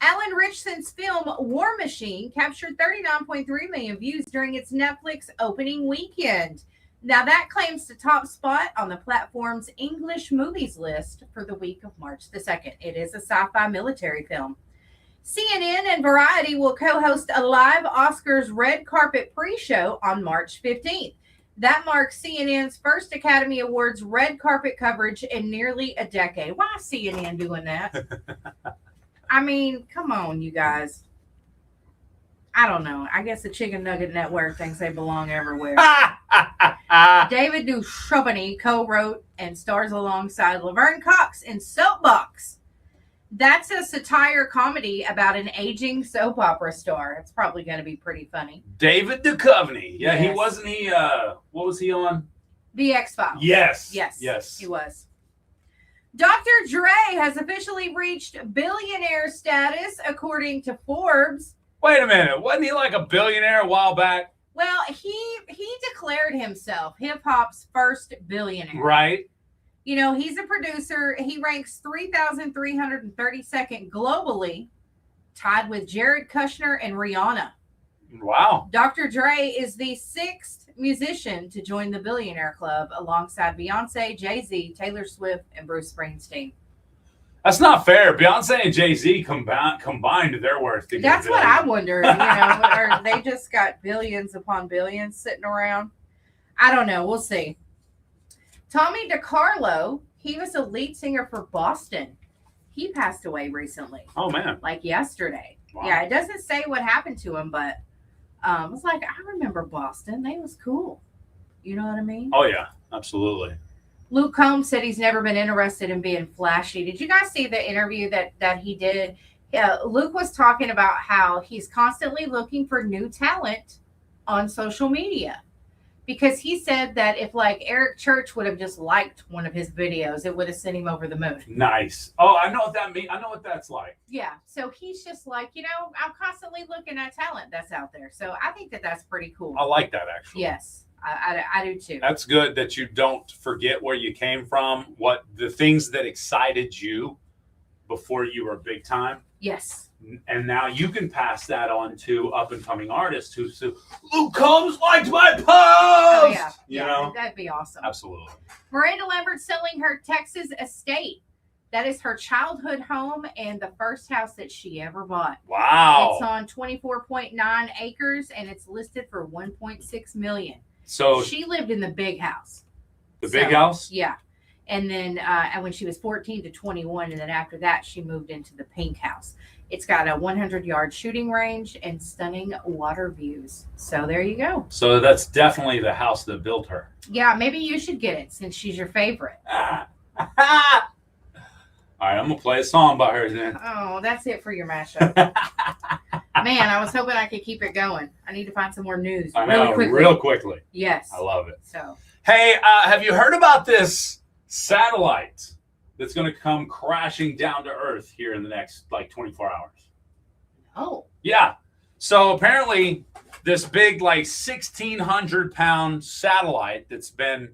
Alan Richson's film War Machine captured 39.3 million views during its Netflix opening weekend. Now, that claims the top spot on the platform's English movies list for the week of March the 2nd. It is a sci-fi military film. CNN and Variety will co-host a live Oscars red carpet pre-show on March 15th. That marks CNN's first Academy Awards red carpet coverage in nearly a decade. Why is CNN doing that? I mean, come on, you guys. I don't know. I guess the Chicken Nugget Network thinks they belong everywhere. David Duchovny co-wrote and stars alongside Laverne Cox in Soapbox. That's a satire comedy about an aging soap opera star. It's probably going to be pretty funny. David Duchovny. Yeah, Yes. he wasn't he what was he on? The X-Files. Yes. Yes, he was. Dr. Dre has officially reached billionaire status, according to Forbes. Wait a minute. Wasn't he like a billionaire a while back? Well, he declared himself hip-hop's first billionaire. Right. You know, he's a producer. He ranks 3,332nd globally, tied with Jared Kushner and Rihanna. Wow. Dr. Dre is the 6th musician to join the Billionaire Club alongside Beyonce, Jay-Z, Taylor Swift, and Bruce Springsteen. That's not fair. Beyonce and Jay-Z combined their worth. To That's get what billion. I wonder. Or they just got billions upon billions sitting around. I don't know. We'll see. Tommy DeCarlo, he was a lead singer for Boston. He passed away recently. Oh, man. Like yesterday. Wow. Yeah, it doesn't say what happened to him, but it's like, I remember Boston. They was cool. You know what I mean? Oh, yeah. Absolutely. Luke Combs said he's never been interested in being flashy. Did you guys see the interview that he did? Luke was talking about how he's constantly looking for new talent on social media. Because he said that if like Eric Church would have just liked one of his videos, it would have sent him over the moon. Nice. Oh, I know what that means. I know what that's like. Yeah. So he's just like, I'm constantly looking at talent that's out there. So I think that that's pretty cool. I like that, actually. Yes, I do too. That's good that you don't forget where you came from, what the things that excited you before you were big time. Yes. And now you can pass that on to up and coming artists who say, Luke Combs liked my post. Oh, yeah. You know? That'd be awesome. Absolutely. Miranda Lambert selling her Texas estate. That is her childhood home and the first house that she ever bought. Wow. It's on 24.9 acres and it's listed for $1.6 million. So she lived in the big house. The big house? Yeah. And then and when she was 14 to 21, and then after that, she moved into the pink house. It's got a 100-yard shooting range and stunning water views. So there you go. So that's definitely the house that built her. Yeah, maybe you should get it since she's your favorite. All right, I'm going to play a song by her then. Oh, that's it for your mashup. Man, I was hoping I could keep it going. I need to find some more news I know, real quickly. Yes. I love it. So, hey, have you heard about this satellite that's going to come crashing down to Earth here in the next, 24 hours? Oh. Yeah. So apparently this big, 1,600-pound satellite that's been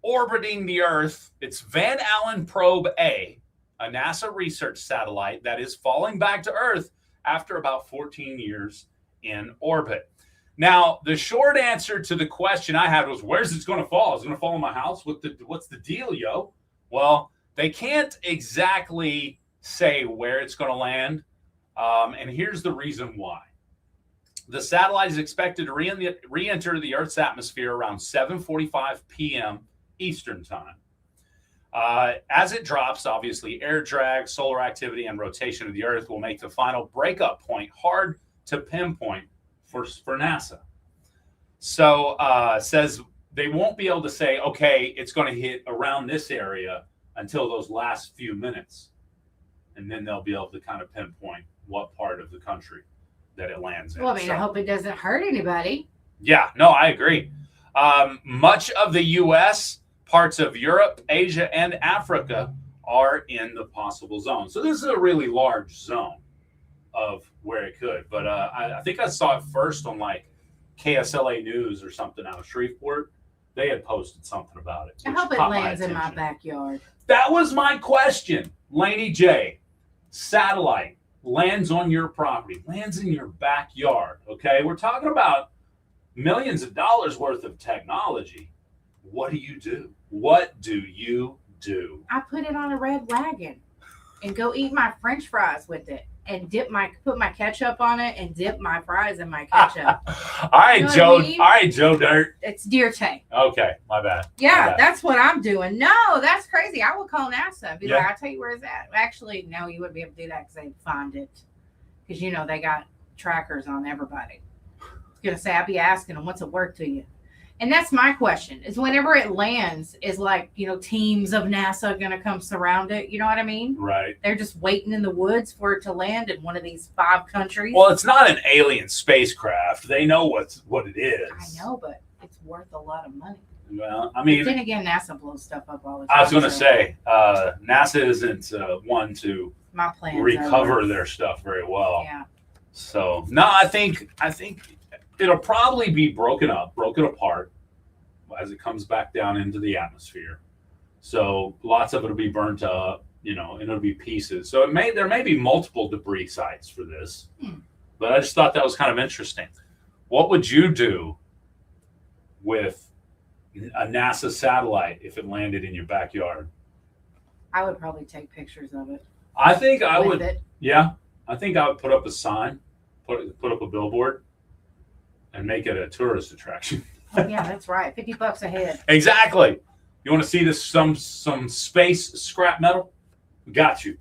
orbiting the Earth, it's Van Allen Probe A, a NASA research satellite that is falling back to Earth after about 14 years in orbit. Now, the short answer to the question I had was, where's it going to fall? Is it going to fall in my house? What's the deal, yo? Well, they can't exactly say where it's going to land. And here's the reason why. The satellite is expected to re-enter the Earth's atmosphere around 7:45 p.m. Eastern time. As it drops, obviously, air drag, solar activity, and rotation of the Earth will make the final breakup point hard to pinpoint for NASA. So says they won't be able to say, okay, it's going to hit around this area until those last few minutes. And then they'll be able to kind of pinpoint what part of the country that it lands in. well, I mean, I hope it doesn't hurt anybody. Yeah, no, I agree. Much of the U.S., parts of Europe, Asia, and Africa are in the possible zone. So this is a really large zone of where it could. But I think I saw it first on KSLA News or something out of Shreveport. They had posted something about it. I which hope it caught my lands in my attention. backyard. That was my question. Laney J, satellite lands on your property, lands in your backyard. Okay, we're talking about millions of dollars worth of technology. What do you do? What do you do? I put it on a red wagon and go eat my French fries with it and put my ketchup on it and dip my fries in my ketchup. All right, You know what Joe. I mean? All right, Joe Dirt. It's deer tank. Okay, my bad. Yeah, My bad. that's what I'm doing. No, that's crazy. I would call NASA and be Yeah. like, I'll tell you where it's at. Actually, no, you wouldn't be able to do that because they'd find it. Because, they got trackers on everybody. I was going to say, I'd be asking them, what's it worth to you? And that's my question, is whenever it lands, is teams of NASA going to come surround it? You know what I mean? Right. They're just waiting in the woods for it to land in one of these 5 countries. Well, it's not an alien spacecraft. They know what it is. I know, but it's worth a lot of money. Well, I But mean, then again, NASA blows stuff up all the time. I was going to so say, NASA isn't one to my plans recover are- their stuff very well. Yeah. So no, I think it'll probably be broken apart as it comes back down into the atmosphere. So lots of it'll be burnt up, and it'll be pieces. So there may be multiple debris sites for this. But I just thought that was kind of interesting. What would you do with a NASA satellite if it landed in your backyard? I would probably take pictures of it. I think I With would. it. Yeah, I think I would put up a sign, put up a billboard, and make it a tourist attraction. Oh, yeah, that's right. $50 a head. Exactly. You want to see this some space scrap metal? Got you.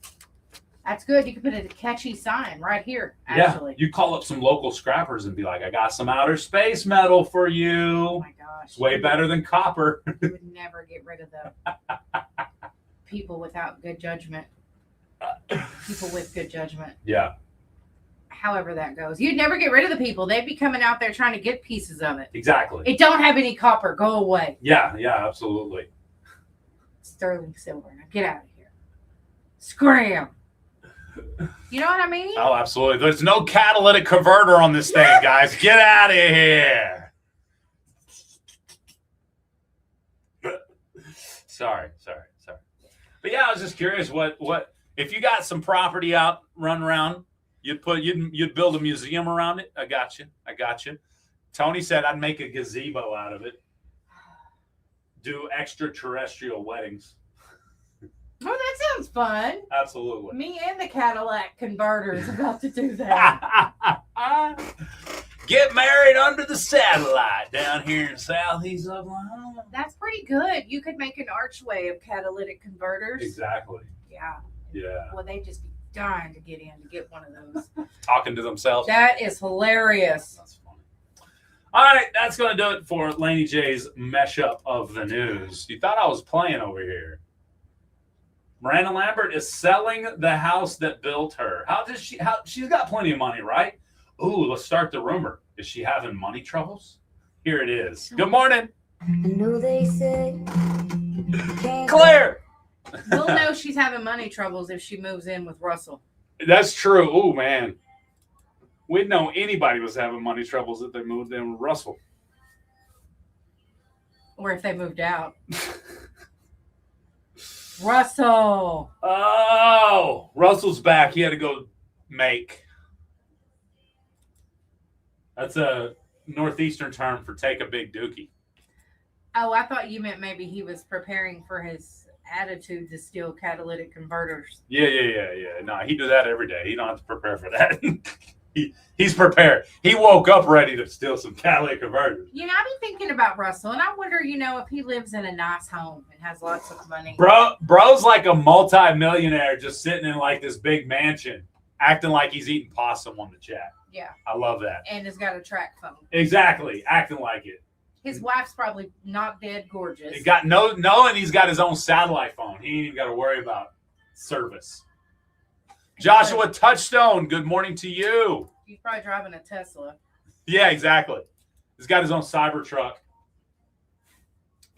That's good. You could put a catchy sign right here, actually. Yeah, you call up some local scrappers and be like, I got some outer space metal for you. Oh my gosh. It's way better than copper. You would never get rid of the people without good judgment. People with good judgment. Yeah. However that goes. You'd never get rid of the people. They'd be coming out there trying to get pieces of it. Exactly. It don't have any copper. Go away. Yeah, absolutely. Sterling silver. Now get out of here. Scram. You know what I mean? Oh, absolutely. There's no catalytic converter on this thing, guys. Get out of here. Sorry. But yeah, I was just curious what if you got some property out run around, you'd build a museum around it. I got you. Tony said I'd make a gazebo out of it. Do extraterrestrial weddings. Oh, that sounds fun. Absolutely. Me and the Cadillac converters about to do that. Get married under the satellite down here in Southeast Oklahoma. That's pretty good. You could make an archway of catalytic converters. Exactly. Yeah. Yeah. Well, they'd just be dying to get in to get one of those. Talking to themselves. That is hilarious. That's funny. All right, that's going to do it for Laney J's mesh up of the news. You thought I was playing over here. Miranda Lambert is selling the house that built her. She's got plenty of money, right? Ooh, let's start the rumor. Is she having money troubles? Here it is. Good morning. I know they say Claire. We'll know she's having money troubles if she moves in with Russell. That's true. Oh, man. We'd know anybody was having money troubles if they moved in with Russell. Or if they moved out. Russell. Oh, Russell's back. He had to go make. That's a northeastern term for take a big dookie. Oh, I thought you meant maybe he was preparing for his attitude to steal catalytic converters. Yeah. No, he do that every day. He don't have to prepare for that. He's prepared. He woke up ready to steal some catalytic converters. You know, I've been thinking about Russell, and I wonder, if he lives in a nice home and has lots of money. Bro's like a multi-millionaire just sitting in like this big mansion, acting like he's eating possum on the chat. Yeah. I love that. And has got a track phone. Exactly. Acting like it. His wife's probably not dead gorgeous. He got and he's got his own satellite phone. He ain't even got to worry about service. Joshua Touchstone, good morning to you. He's probably driving a Tesla. Yeah, exactly. He's got his own cyber truck.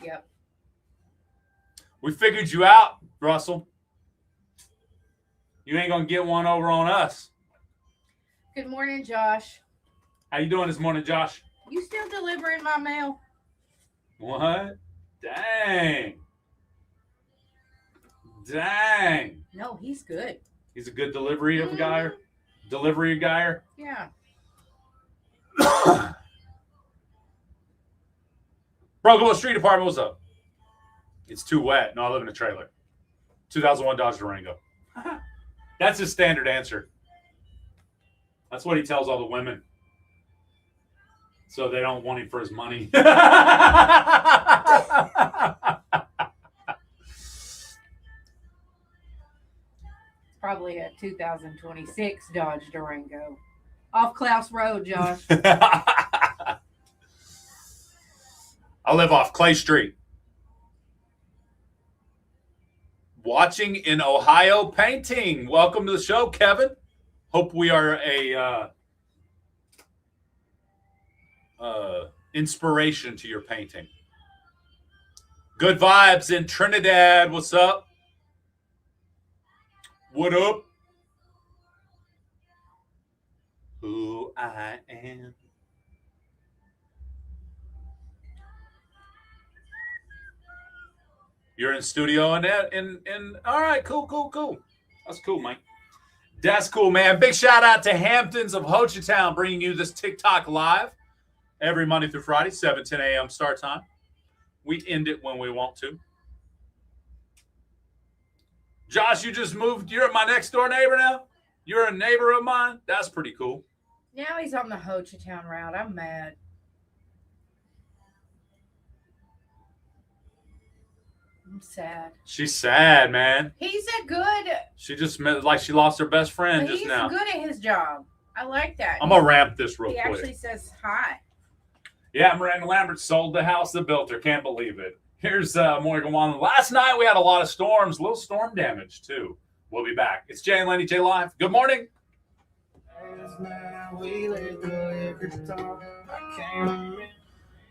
Yep. We figured you out, Russell. You ain't going to get one over on us. Good morning, Josh. How you doing this morning, Josh? You still delivering my mail? What? Dang. No, he's good. He's a good delivery of a guy. Delivery guy. Yeah. Broken Street Department, what's up? It's too wet. No, I live in a trailer. 2001 Dodge Durango. That's his standard answer. That's what he tells all the women. So they don't want him for his money. Probably a 2026 Dodge Durango. Off Klaus Road, Josh. I live off Clay Street. Watching in Ohio painting. Welcome to the show, Kevin. Hope we are a inspiration to your painting. Good vibes in Trinidad. What's up? What up? Who I am. You're in studio and all right, cool. That's cool, Mike. That's cool, man. Big shout out to Hamptons of Ho Chi Town bringing you this TikTok live every Monday through Friday, 7:10 a.m. start time. We end it when we want to. Josh, you just moved. You're my next door neighbor now? You're a neighbor of mine? That's pretty cool. Now he's on the Ho Chi Town route. I'm mad. I'm sad. She's sad, man. He's a good. She just like she lost her best friend just He's now. good at his job. I like that. I'm going to ramp this real He quick. actually says hi. Yeah, Miranda Lambert sold the house that built her. Can't believe it. Here's Morgan Wallen. Last night we had a lot of storms, a little storm damage too. We'll be back. It's Jay and Laney J Live. Good morning.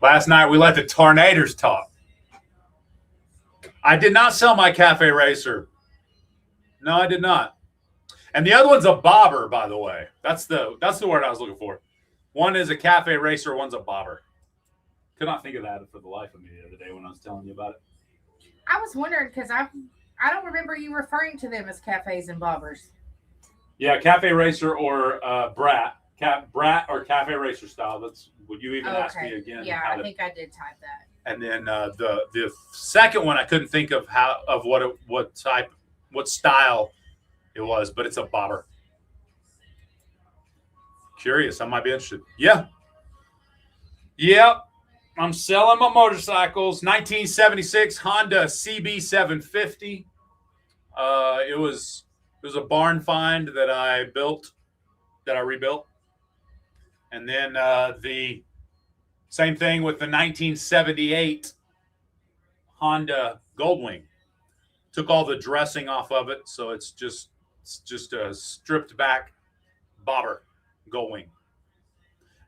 Last night we let the tornadoes talk. I did not sell my Cafe Racer. No, I did not. And the other one's a bobber, by the way. That's the word I was looking for. One is a Cafe Racer, one's a bobber. Could not think of that for the life of me the other day when I was telling you about it. I was wondering because I don't remember you referring to them as cafes and bobbers. Yeah, Cafe Racer or Brat. Brat or Cafe Racer style. Would you even ask me again? Yeah, I think I did type that. And then the second one, I couldn't think of what style it was, but it's a bobber. Curious, I might be interested. Yeah. Yep. I'm selling my motorcycles. 1976 Honda CB750. It was a barn find that I rebuilt. And then the same thing with the 1978 Honda Goldwing. Took all the dressing off of it, so it's just a stripped back bobber Goldwing.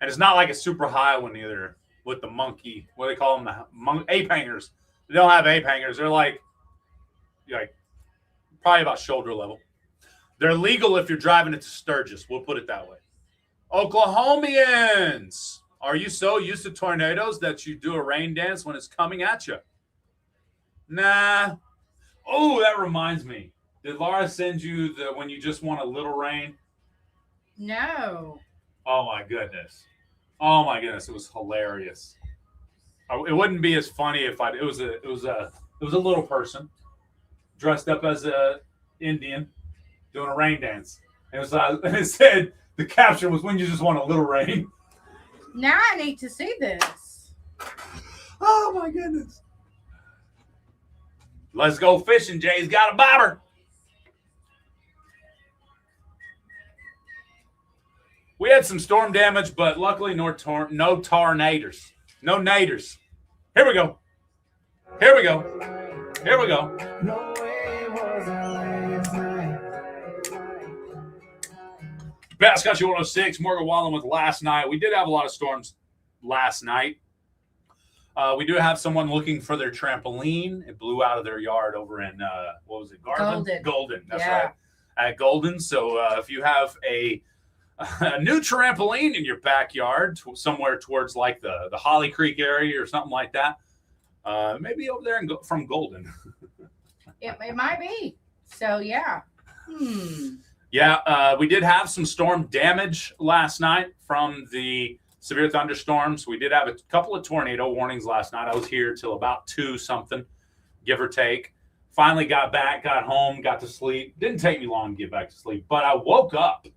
And it's not like a super high one either. With the monkey, what do they call them? The ape hangers. They don't have ape hangers. They're like probably about shoulder level. They're legal if you're driving it to Sturgis. We'll put it that way. Oklahomians, are you so used to tornadoes that you do a rain dance when it's coming at you? Nah. Oh, that reminds me. Did Laura send you when you just want a little rain? No. Oh my goodness. Oh my goodness, it was hilarious. It wouldn't be as funny if it was a little person dressed up as a Indian doing a rain dance. And it said the caption was when you just want a little rain. Now I need to see this. Oh my goodness. Let's go fishing. Jay's got a bobber. We had some storm damage, but luckily no tornadoes. No naders. Here we go. Here we go. Here we go. Bass Country 106, Morgan Wallen with last night. We did have a lot of storms last night. We do have someone looking for their trampoline. It blew out of their yard over in, what was it, Garvin? Golden. That's right. At Golden. So if you have a new trampoline in your backyard, somewhere towards like the Holly Creek area or something like that, maybe over there from Golden. It might be. So, yeah. Yeah, we did have some storm damage last night from the severe thunderstorms. We did have a couple of tornado warnings last night. I was here till about 2 something, give or take. Finally got back, got home, got to sleep. Didn't take me long to get back to sleep, but I woke up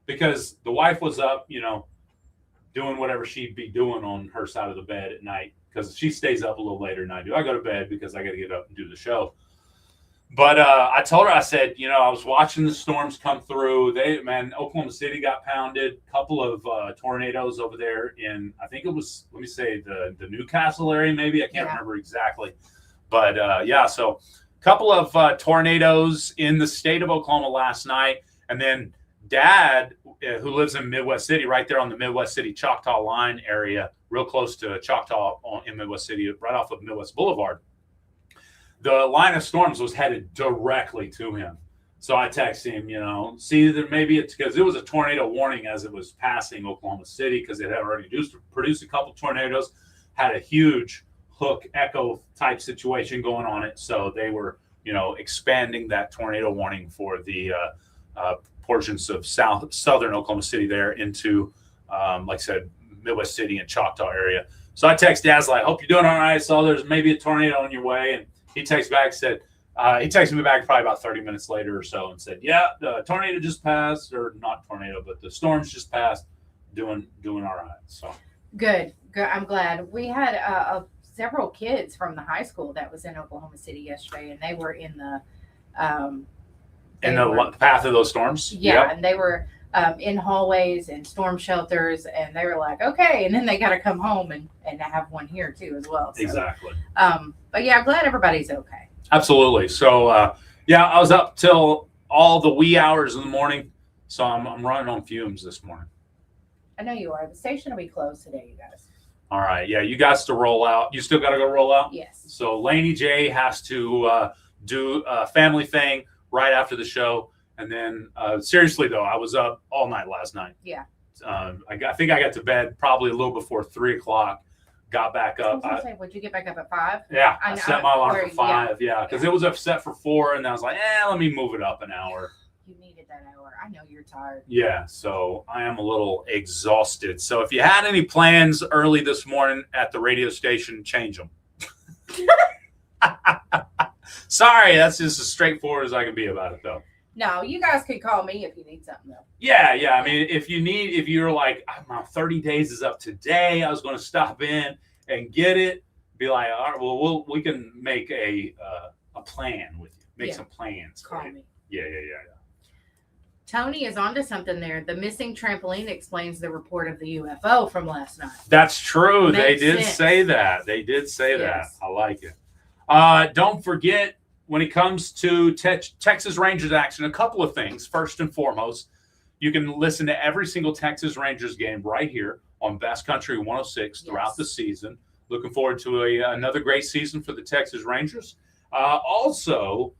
because the wife was up, doing whatever she'd be doing on her side of the bed at night because she stays up a little later than I do. I go to bed because I got to get up and do the show. But I told her, I said, I was watching the storms come through. Oklahoma City got pounded. A couple of tornadoes over there in, I think it was, let me say, the Newcastle area maybe. I can't remember exactly. But, so a couple of tornadoes in the state of Oklahoma last night. And then Dad, who lives in Midwest City, right there on the Midwest City Choctaw line area, real close to Choctaw in Midwest City, right off of Midwest Boulevard. The line of storms was headed directly to him. So I texted him, see that maybe it's because it was a tornado warning as it was passing Oklahoma City because it had already produced a couple tornadoes, had a huge hook echo type situation going on it. So they were, expanding that tornado warning for the portions of southern Oklahoma City there into, like I said, Midwest City and Choctaw area. So I text Daz like, hope you're doing all right. Saw there's maybe a tornado on your way. And he texts back, said, he texted me back probably about 30 minutes later or so and said, yeah, the tornado just passed, or not tornado, but the storms just passed, doing all right. So Good. I'm glad. We had several kids from the high school that was in Oklahoma City yesterday, and they were in the path of those storms. Yeah, and they were in hallways and storm shelters, and they were like, okay, and then they got to come home and have one here too as well. So, exactly. But yeah, I'm glad everybody's okay. Absolutely. So I was up till all the wee hours in the morning, so I'm running on fumes this morning. I know you are. The station will be closed today, you guys. All right. Yeah, you guys to roll out. You still got to go roll out? Yes. So Laney J has to do a family thing right after the show. And then, seriously, though, I was up all night last night. Yeah. I think I got to bed probably a little before 3 o'clock. Got back up. Would you get back up at 5? Yeah, I set my alarm for 5. Yeah, because it was set for 4, and I was like, let me move it up an hour. You needed that hour. I know you're tired. Yeah, so I am a little exhausted. So if you had any plans early this morning at the radio station, change them. Sorry, that's just as straightforward as I can be about it, though. No, you guys can call me if you need something, though. Yeah. I mean, if you're like, my 30 days is up today, I was going to stop in and get it, be like, all right, well, we can make a plan with you. Make some plans. Call me. Yeah. Tony is onto something there. The missing trampoline explains the report of the UFO from last night. That's true. Makes They did sense. say that. Yes. that. I like it. Don't forget, when it comes to Texas Rangers action, a couple of things. First and foremost, you can listen to every single Texas Rangers game right here on Best Country 106 throughout the season. Looking forward to another great season for the Texas Rangers. Also,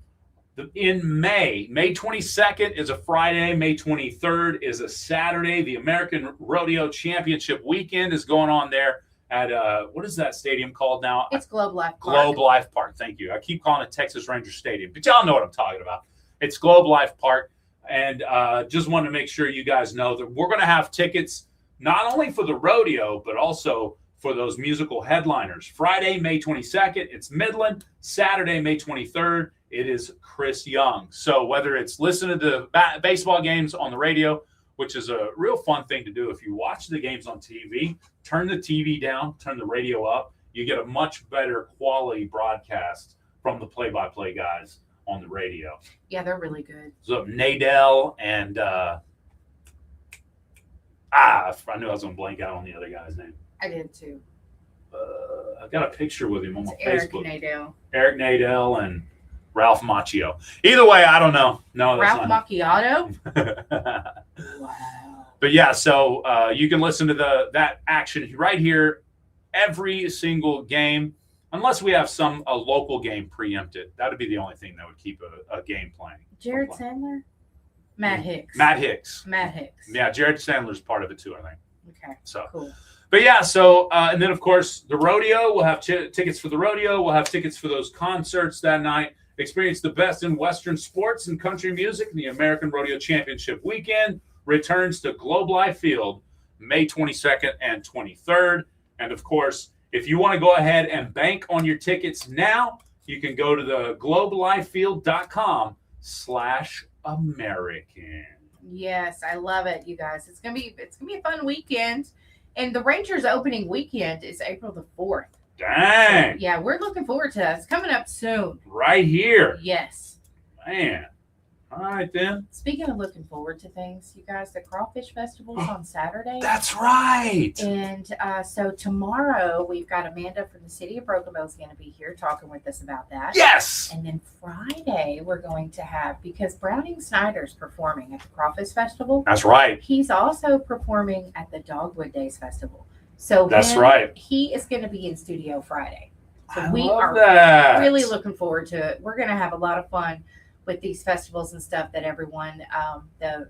in May 22nd is a Friday. May 23rd is a Saturday. The American Rodeo Championship weekend is going on there at what is that stadium called now? It's Globe Life Park. Globe Life Park. Thank you. I keep calling it Texas Rangers Stadium, but y'all know what I'm talking about. It's Globe Life Park, and just wanted to make sure you guys know that we're going to have tickets not only for the rodeo, but also for those musical headliners. Friday, May 22nd, it's Midland. Saturday, May 23rd, it is Chris Young. So whether it's listening to baseball games on the radio, which is a real fun thing to do. If you watch the games on TV, turn the TV down, turn the radio up, you get a much better quality broadcast from the play-by-play guys on the radio. Yeah, they're really good. So Nadell and I knew I was going to blank out on the other guy's name. I did too. I've got a picture with him on my Eric Facebook. Nadell. Eric Nadell and Ralph Macchio. Either way, I don't know. No, that's Ralph not Macchiato? Wow. But yeah, so you can listen to that action right here every single game, unless we have a local game preempted. That would be the only thing that would keep a game playing. Jared Sandler? Matt Hicks. Matt Hicks. Yeah, Jared Sandler's part of it too, I think. Okay. So cool. But yeah, so and then of course the rodeo. We'll have tickets for the rodeo. We'll have tickets for those concerts that night. Experience the best in Western sports and country music. The American Rodeo Championship weekend returns to Globe Life Field May 22nd and 23rd. And of course, if you want to go ahead and bank on your tickets now, you can go to the globelifefield.com/American. Yes, I love it, you guys. It's gonna be a fun weekend. And the Rangers opening weekend is April the 4th. Dang. So, yeah, we're looking forward to that. It's coming up soon. Right here. Yes. Man. All right, then. Speaking of looking forward to things, you guys, the Crawfish Festival is on Saturday. That's right. And so tomorrow we've got Amanda from the city of Broken Bow is going to be here talking with us about that. Yes. And then Friday we're going to have, because Browning Snyder's performing at the Crawfish Festival. That's right. He's also performing at the Dogwood Days Festival. So that's right. He is going to be in studio Friday. So I we love are that. really looking forward to it. We're going to have a lot of fun with these festivals and stuff that everyone, the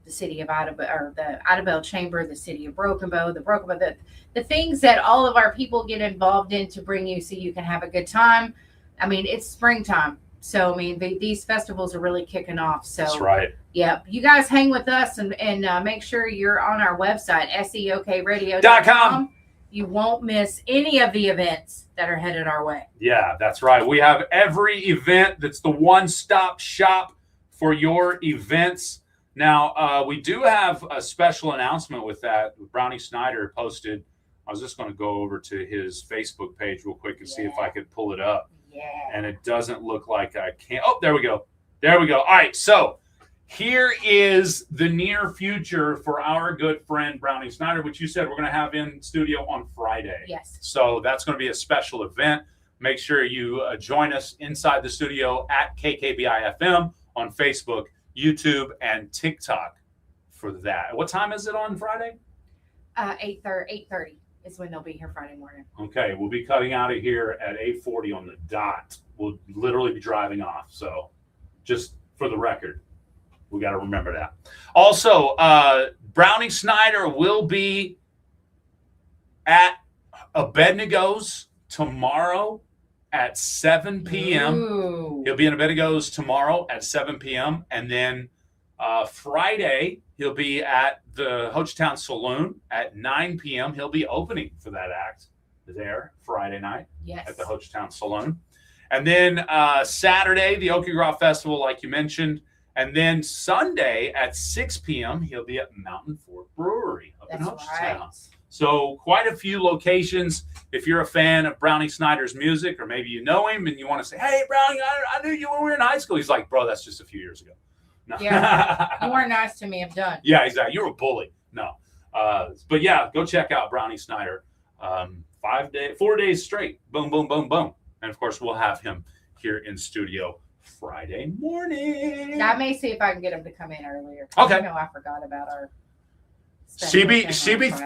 city of Idabel, or the Idabel Chamber, the city of Broken Bow, the things that all of our people get involved in to bring you so you can have a good time. I mean, it's springtime. So I mean, these festivals are really kicking off. So That's right. Yep. You guys hang with us and make sure you're on our website, seokradio.com. You won't miss any of the events that are headed our way. Yeah, that's right. We have every event that's the one-stop shop for your events. Now, we do have a special announcement with that. Brownie Snyder posted. I was just going to go over to his Facebook page real quick and see if I could pull it up. Yeah. And it doesn't look like I can. Oh, there we go. There we go. All right. So here is the near future for our good friend Brownie Snyder, which you said we're going to have in studio on Friday. Yes. So that's going to be a special event. Make sure you join us inside the studio at KKBI-FM on Facebook, YouTube, and TikTok for that. What time is it on Friday? 8:30 is when they'll be here Friday morning. Okay, we'll be cutting out of here at 8:40 on the dot. We'll literally be driving off. So just for the record, we got to remember that. Also, Brownie Snyder will be at Abednego's tomorrow at 7 p.m. Ooh. He'll be in Abednego's tomorrow at 7 p.m. And then Friday, he'll be at the Hochtown Saloon at 9 p.m. He'll be opening for that act there Friday night at the Hochtown Saloon. And then Saturday, the Okie Grove Festival, like you mentioned. And then Sunday at 6 p.m., he'll be at Mountain Fork Brewery up in Hochtown. Right. So quite a few locations. If you're a fan of Brownie Snyder's music, or maybe you know him and you want to say, hey, Brownie, I knew you when we were in high school. He's like, bro, that's just a few years ago. No. Yeah. You weren't nice to me. I'm done. Yeah, exactly. You're a bully. No. But yeah, go check out Brownie Snyder. 4 days straight. Boom, boom, boom, boom. And of course, we'll have him here in studio Friday morning. I may see if I can get him to come in earlier. Okay. I know I forgot about our. She be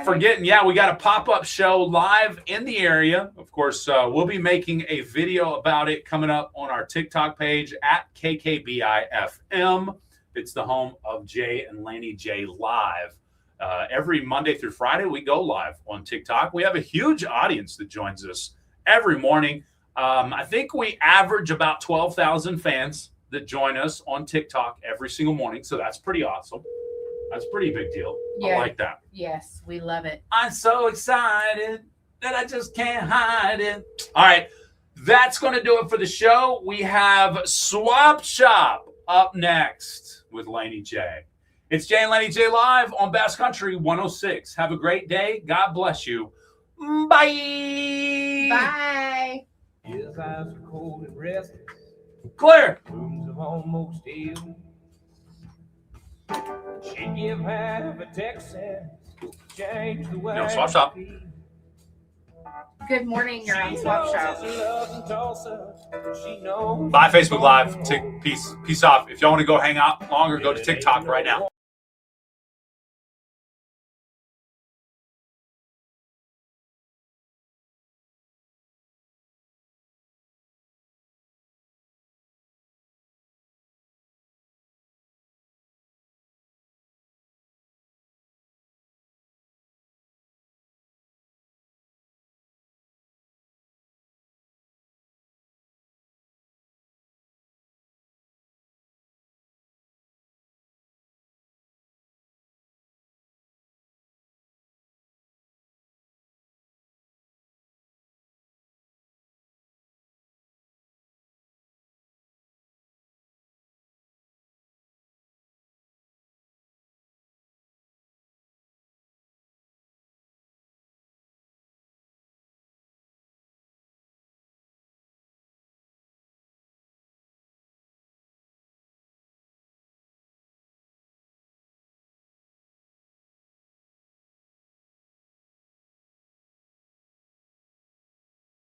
forgetting. Yeah, we got a pop-up show live in the area. Of course, we'll be making a video about it coming up on our TikTok page at KKBI-FM. It's the home of Jay and Laney J Live. Every Monday through Friday, we go live on TikTok. We have a huge audience that joins us every morning. I think we average about 12,000 fans that join us on TikTok every single morning. So that's pretty awesome. That's a pretty big deal. Yeah. I like that. Yes, we love it. I'm so excited that I just can't hide it. All right. That's going to do it for the show. We have Swap Shop up next with Laney J. It's Jay and Laney J Live on Bass Country 106. Have a great day. God bless you. Bye. Bye. His eyes are cold and restless. Clear. Rooms of almost steel. She'd give half a Texan to change the way. No, Swap Shop. Good morning. You're on Swap Shop. Bye, Facebook Live. Peace off. If y'all want to go hang out longer, go to TikTok right now.